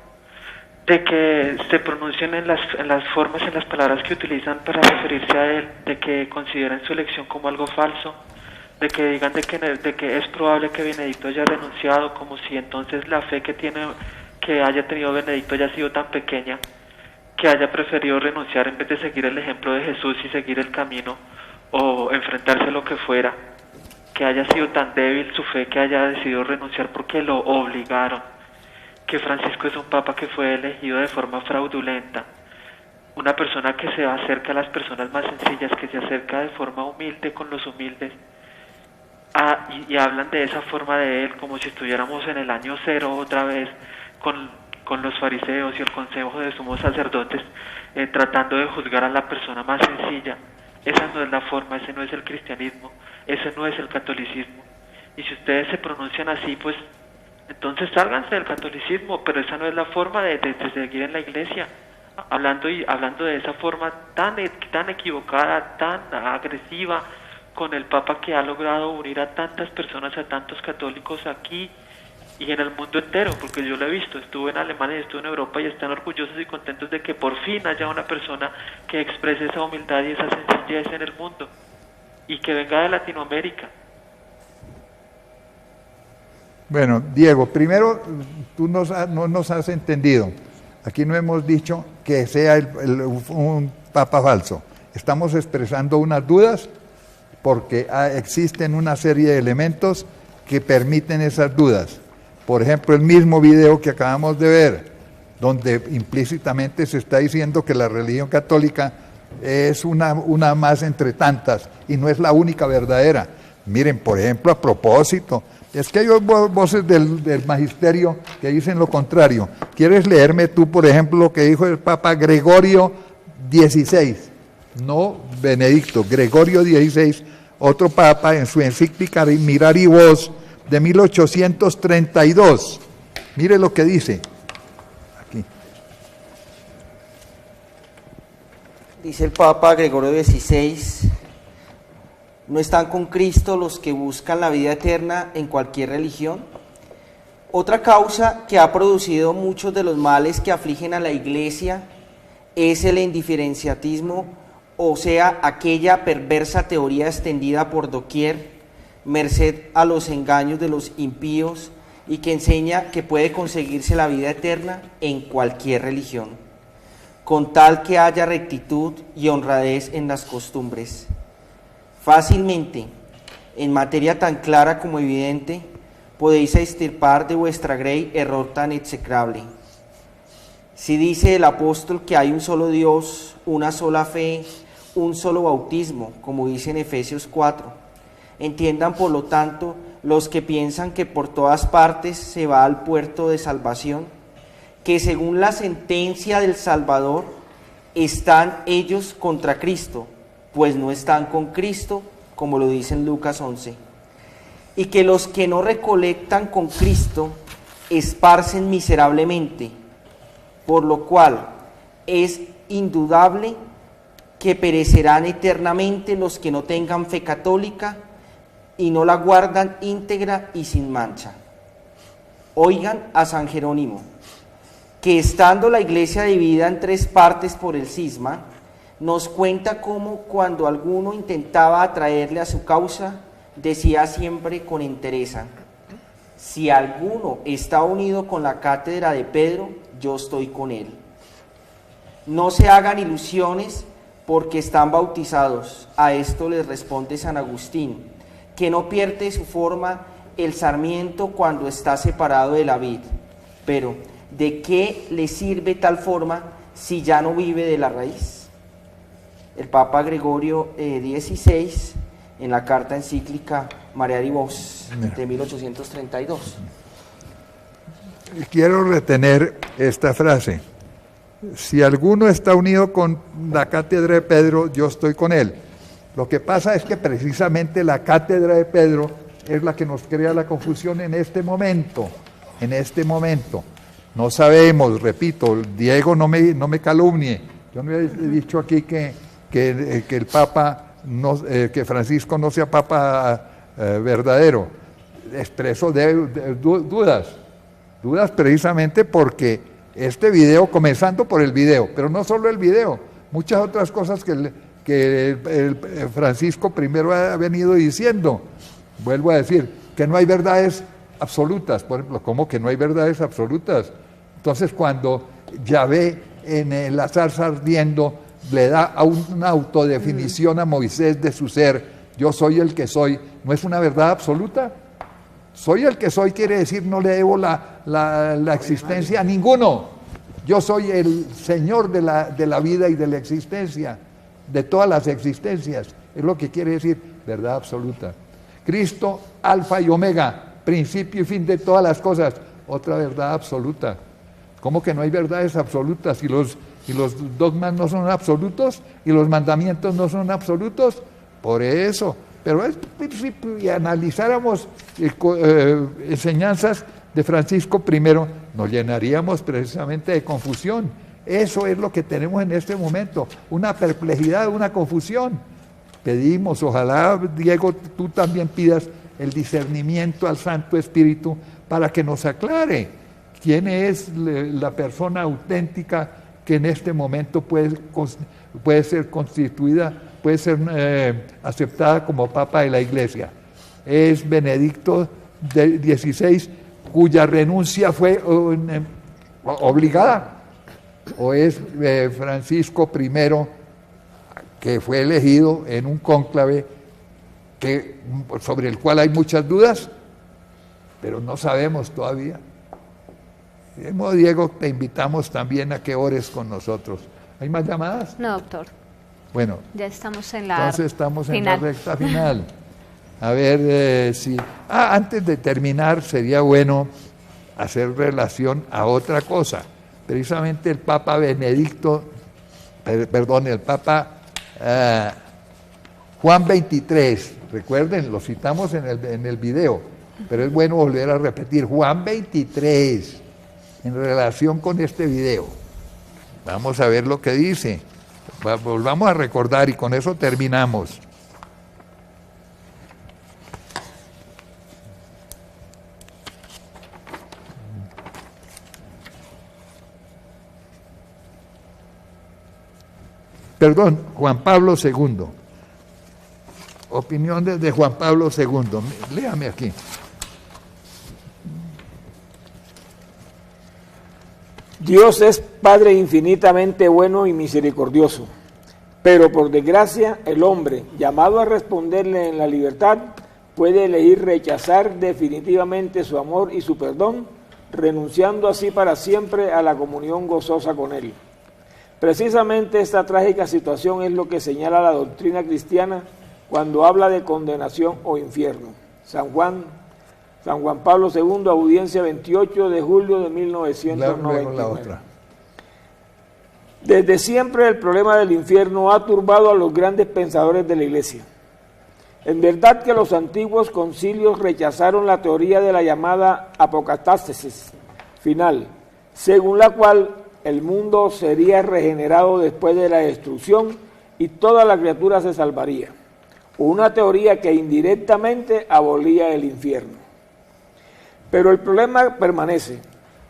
de que se pronuncien en las formas, en las palabras que utilizan para referirse a él, de que consideren su elección como algo falso, de que digan de que es probable que Benedicto haya renunciado, como si entonces la fe que haya tenido Benedicto haya sido tan pequeña, que haya preferido renunciar en vez de seguir el ejemplo de Jesús y seguir el camino o enfrentarse a lo que fuera, que haya sido tan débil su fe que haya decidido renunciar porque lo obligaron, que Francisco es un papa que fue elegido de forma fraudulenta, una persona que se acerca a las personas más sencillas, que se acerca de forma humilde con los humildes, y hablan de esa forma de él como si estuviéramos en el año cero otra vez con los fariseos y el consejo de sumos sacerdotes, tratando de juzgar a la persona más sencilla. Esa no es la forma, ese no es el cristianismo, ese no es el catolicismo. Y si ustedes se pronuncian así, pues entonces sálganse del catolicismo, pero esa no es la forma de seguir en la iglesia, hablando de esa forma tan equivocada, tan agresiva, con el Papa que ha logrado unir a tantas personas, a tantos católicos aquí y en el mundo entero, porque yo lo he visto, estuve en Alemania y estuve en Europa y están orgullosos y contentos de que por fin haya una persona que exprese esa humildad y esa sencillez en el mundo y que venga de Latinoamérica. Bueno, Diego, primero tú no nos has entendido. Aquí no hemos dicho que sea un papa falso. Estamos expresando unas dudas porque existen una serie de elementos que permiten esas dudas. Por ejemplo, el mismo video que acabamos de ver, donde implícitamente se está diciendo que la religión católica es una más entre tantas y no es la única verdadera. Miren, por ejemplo, a propósito, es que hay voces del magisterio que dicen lo contrario. ¿Quieres leerme tú, por ejemplo, lo que dijo el Papa Gregorio XVI? No Benedicto, Gregorio XVI, otro Papa, en su encíclica Mirari Vos, de 1832. Mire lo que dice. Aquí. Dice el Papa Gregorio XVI, ¿no están con Cristo los que buscan la vida eterna en cualquier religión? Otra causa que ha producido muchos de los males que afligen a la Iglesia es el indiferenciatismo, o sea, aquella perversa teoría extendida por doquier, merced a los engaños de los impíos, y que enseña que puede conseguirse la vida eterna en cualquier religión, con tal que haya rectitud y honradez en las costumbres. Fácilmente, en materia tan clara como evidente, podéis extirpar de vuestra grey error tan execrable. Si dice el apóstol que hay un solo Dios, una sola fe, un solo bautismo, como dice en Efesios 4, entiendan, por lo tanto, los que piensan que por todas partes se va al puerto de salvación, que según la sentencia del Salvador, están ellos contra Cristo, pues no están con Cristo, como lo dice en Lucas 11, y que los que no recolectan con Cristo esparcen miserablemente, por lo cual es indudable que perecerán eternamente los que no tengan fe católica y no la guardan íntegra y sin mancha. Oigan a San Jerónimo, que estando la iglesia dividida en 3 partes por el cisma, nos cuenta cómo cuando alguno intentaba atraerle a su causa, decía siempre con entereza: si alguno está unido con la cátedra de Pedro, yo estoy con él. No se hagan ilusiones porque están bautizados. A esto les responde San Agustín, que no pierde su forma el sarmiento cuando está separado de la vid. Pero, ¿de qué le sirve tal forma si ya no vive de la raíz? El Papa Gregorio XVI, en la carta encíclica Mariari Vos, de 1832. Quiero retener esta frase: si alguno está unido con la cátedra de Pedro, yo estoy con él. Lo que pasa es que precisamente la cátedra de Pedro es la que nos crea la confusión en este momento. No sabemos, repito, Diego no me calumnie, Yo no he dicho aquí que el Papa, no, que Francisco no sea Papa verdadero. Expreso dudas precisamente porque este video, comenzando por el video, pero no solo el video, muchas otras cosas que el Francisco primero ha venido diciendo. Vuelvo a decir, que no hay verdades absolutas. Por ejemplo, ¿cómo que no hay verdades absolutas? Entonces, cuando Yahvé en la zarza ardiendo le da una autodefinición a Moisés de su ser, yo soy el que soy, ¿no es una verdad absoluta? Soy el que soy quiere decir no le debo la existencia a ninguno. Yo soy el Señor de la vida y de la existencia, de todas las existencias. Es lo que quiere decir verdad absoluta. Cristo, alfa y omega, principio y fin de todas las cosas, otra verdad absoluta. ¿Cómo que no hay verdades absolutas? Y los dogmas no son absolutos y los mandamientos no son absolutos. Por eso, pero si analizáramos enseñanzas de Francisco I, nos llenaríamos precisamente de confusión. Eso es lo que tenemos en este momento, una perplejidad, una confusión. Pedimos, ojalá, Diego, tú también pidas el discernimiento al Santo Espíritu para que nos aclare quién es la persona auténtica que en este momento puede ser constituida, puede ser aceptada como Papa de la Iglesia. ¿Es Benedicto XVI, cuya renuncia fue obligada? ¿O es Francisco I, que fue elegido en un cónclave sobre el cual hay muchas dudas, pero no sabemos todavía? De modo, Diego, te invitamos también a que ores con nosotros. ¿Hay más llamadas? No, doctor. Bueno, ya estamos en la entonces estamos en la recta final. A ver si... antes de terminar, sería bueno hacer relación a otra cosa. Precisamente el Papa Benedicto, el Papa Juan XXIII, recuerden, lo citamos en el video, pero es bueno volver a repetir, Juan XXIII, en relación con este video. Vamos a ver lo que dice. Volvamos a recordar y con eso terminamos. Perdón, Juan Pablo II. Opiniones de Juan Pablo II. Léame aquí. Dios es Padre infinitamente bueno y misericordioso, pero por desgracia el hombre, llamado a responderle en la libertad, puede elegir rechazar definitivamente su amor y su perdón, renunciando así para siempre a la comunión gozosa con Él. Precisamente esta trágica situación es lo que señala la doctrina cristiana cuando habla de condenación o infierno. San Juan Pablo II, audiencia 28 de julio de 1999. Desde siempre el problema del infierno ha turbado a los grandes pensadores de la Iglesia. En verdad que los antiguos concilios rechazaron la teoría de la llamada apocatástasis final, según la cual el mundo sería regenerado después de la destrucción y toda la criatura se salvaría. Una teoría que indirectamente abolía el infierno. Pero el problema permanece.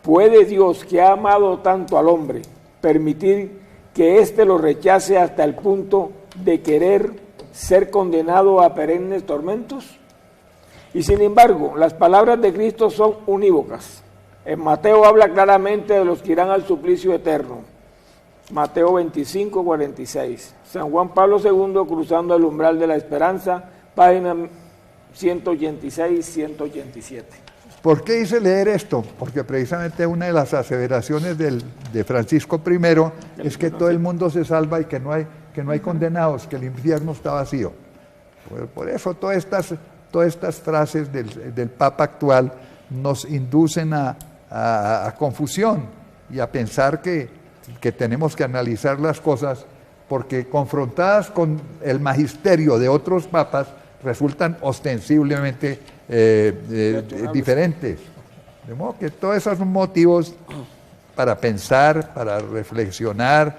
¿Puede Dios, que ha amado tanto al hombre, permitir que éste lo rechace hasta el punto de querer ser condenado a perennes tormentos? Y sin embargo, las palabras de Cristo son unívocas. En Mateo habla claramente de los que irán al suplicio eterno. Mateo 25, 46. San Juan Pablo II, cruzando el umbral de la esperanza, página 186, 187. ¿Por qué hice leer esto? Porque precisamente una de las aseveraciones de Francisco I es que todo el mundo se salva y que no hay condenados, que el infierno está vacío. Por eso todas estas frases del Papa actual nos inducen a confusión y a pensar que tenemos que analizar las cosas, porque confrontadas con el magisterio de otros papas resultan ostensiblemente diferentes. De modo que todos esos son motivos para pensar, para reflexionar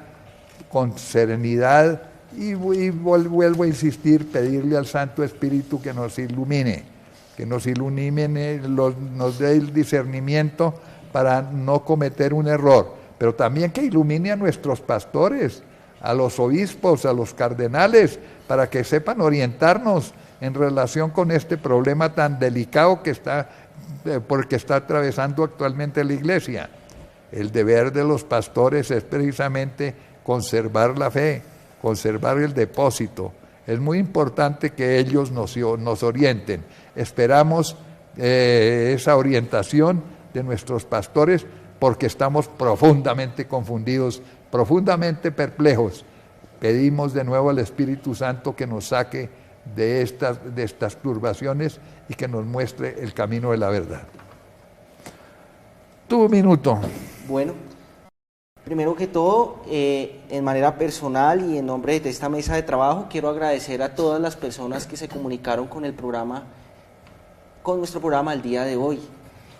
con serenidad y vuelvo a insistir, pedirle al Santo Espíritu que nos ilumine, nos dé el discernimiento para no cometer un error, pero también que ilumine a nuestros pastores, a los obispos, a los cardenales, para que sepan orientarnos en relación con este problema tan delicado porque está atravesando actualmente la Iglesia. El deber de los pastores es precisamente conservar la fe, conservar el depósito. Es muy importante que ellos nos orienten. Esperamos esa orientación de nuestros pastores porque estamos profundamente confundidos, profundamente perplejos. Pedimos de nuevo al Espíritu Santo que nos saque de estas turbaciones y que nos muestre el camino de la verdad. Tu minuto. Bueno, primero que todo, en manera personal y en nombre de esta mesa de trabajo, quiero agradecer a todas las personas que se comunicaron con nuestro programa el día de hoy.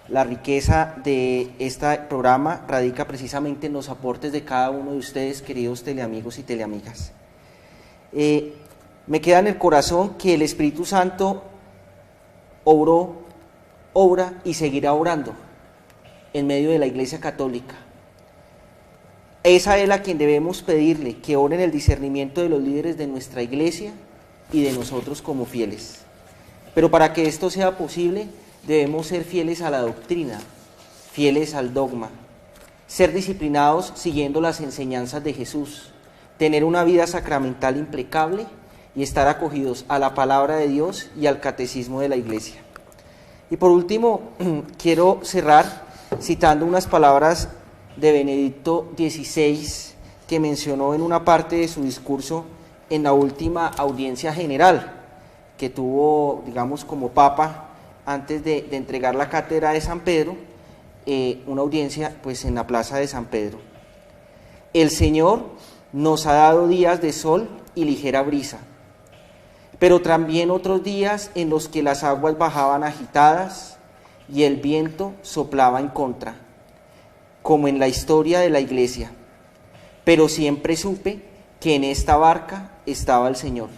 La riqueza de este programa radica precisamente en los aportes de cada uno de ustedes, queridos teleamigos y teleamigas. Me queda en el corazón que el Espíritu Santo obra y seguirá obrando en medio de la Iglesia Católica. Es a Él a quien debemos pedirle que ore en el discernimiento de los líderes de nuestra Iglesia y de nosotros como fieles. Pero para que esto sea posible, debemos ser fieles a la doctrina, fieles al dogma, ser disciplinados siguiendo las enseñanzas de Jesús, tener una vida sacramental impecable y estar acogidos a la palabra de Dios y al catecismo de la Iglesia. Y por último, quiero cerrar citando unas palabras de Benedicto XVI que mencionó en una parte de su discurso en la última audiencia general que tuvo, digamos, como Papa antes de entregar la cátedra de San Pedro, una audiencia pues en la plaza de San Pedro. El Señor nos ha dado días de sol y ligera brisa, pero también otros días en los que las aguas bajaban agitadas y el viento soplaba en contra, como en la historia de la Iglesia. Pero siempre supe que en esta barca estaba el Señor.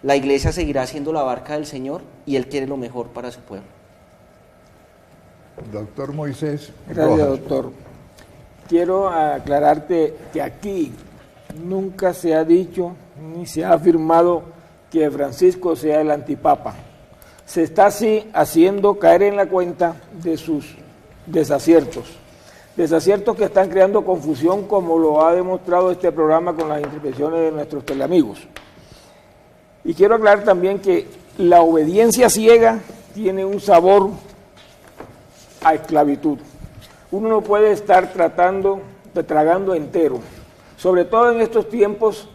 La Iglesia seguirá siendo la barca del Señor y Él quiere lo mejor para su pueblo. Doctor Moisés. Gracias, doctor. Quiero aclararte que aquí nunca se ha dicho ni se ha afirmado que Francisco sea el antipapa. Se está así haciendo caer en la cuenta de sus desaciertos que están creando confusión, como lo ha demostrado este programa con las intervenciones de nuestros teleamigos. Y quiero aclarar también que la obediencia ciega tiene un sabor a esclavitud. Uno no puede estar tragando entero, sobre todo en estos tiempos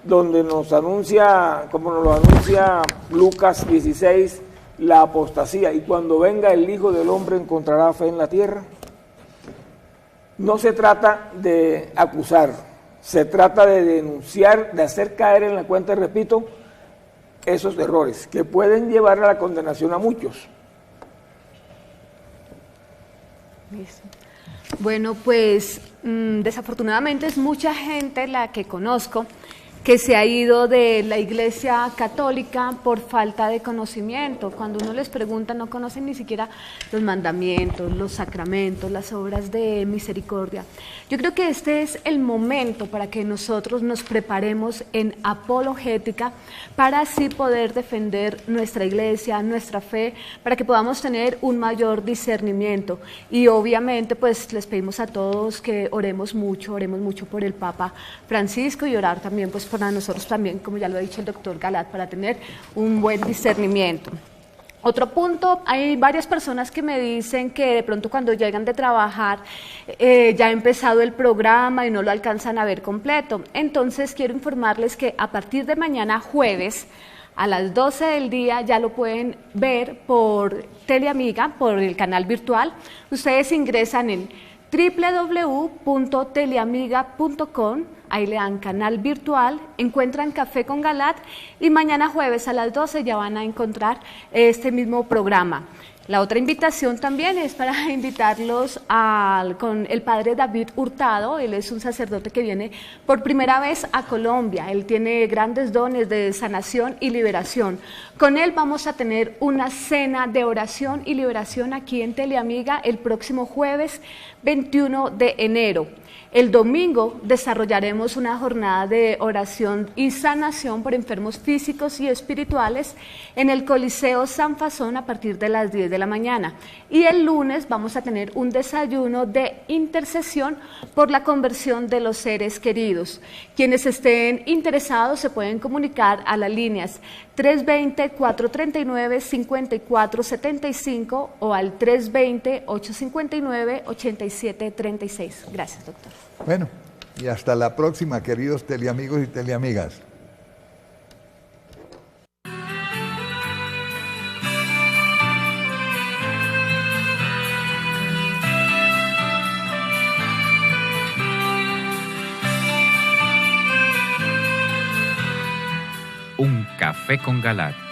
donde nos anuncia, como nos lo anuncia Lucas 16, la apostasía, y cuando venga el Hijo del Hombre encontrará fe en la tierra. No se trata de acusar, se trata de denunciar, de hacer caer en la cuenta, repito, esos errores que pueden llevar a la condenación a muchos. Listo. Bueno, pues desafortunadamente es mucha gente la que conozco que se ha ido de la Iglesia Católica por falta de conocimiento. Cuando uno les pregunta, no conocen ni siquiera los mandamientos, los sacramentos, las obras de misericordia. Yo creo que este es el momento para que nosotros nos preparemos en apologética para así poder defender nuestra Iglesia, nuestra fe, para que podamos tener un mayor discernimiento. Y obviamente pues les pedimos a todos que oremos mucho por el Papa Francisco y orar también pues para nosotros también, como ya lo ha dicho el doctor Galat, para tener un buen discernimiento. Otro punto, hay varias personas que me dicen que de pronto cuando llegan de trabajar ya ha empezado el programa y no lo alcanzan a ver completo. Entonces quiero informarles que a partir de mañana jueves a las 12 del día ya lo pueden ver por Teleamiga, por el canal virtual. Ustedes ingresan en www.teleamiga.com ahí le dan canal virtual, encuentran Café con Galat y mañana jueves a las 12 ya van a encontrar este mismo programa. La otra invitación también es para invitarlos con el padre David Hurtado. Él es un sacerdote que viene por primera vez a Colombia. Él tiene grandes dones de sanación y liberación. Con él vamos a tener una cena de oración y liberación aquí en Teleamiga el próximo jueves 21 de enero. El domingo desarrollaremos una jornada de oración y sanación por enfermos físicos y espirituales en el Coliseo San Fasón a partir de las 10 de la mañana. Y el lunes vamos a tener un desayuno de intercesión por la conversión de los seres queridos. Quienes estén interesados se pueden comunicar a las líneas 320-439-5475 o al 320-859-8736. Gracias, doctor. Bueno, y hasta la próxima, queridos teleamigos y teleamigas. Un café con Galat.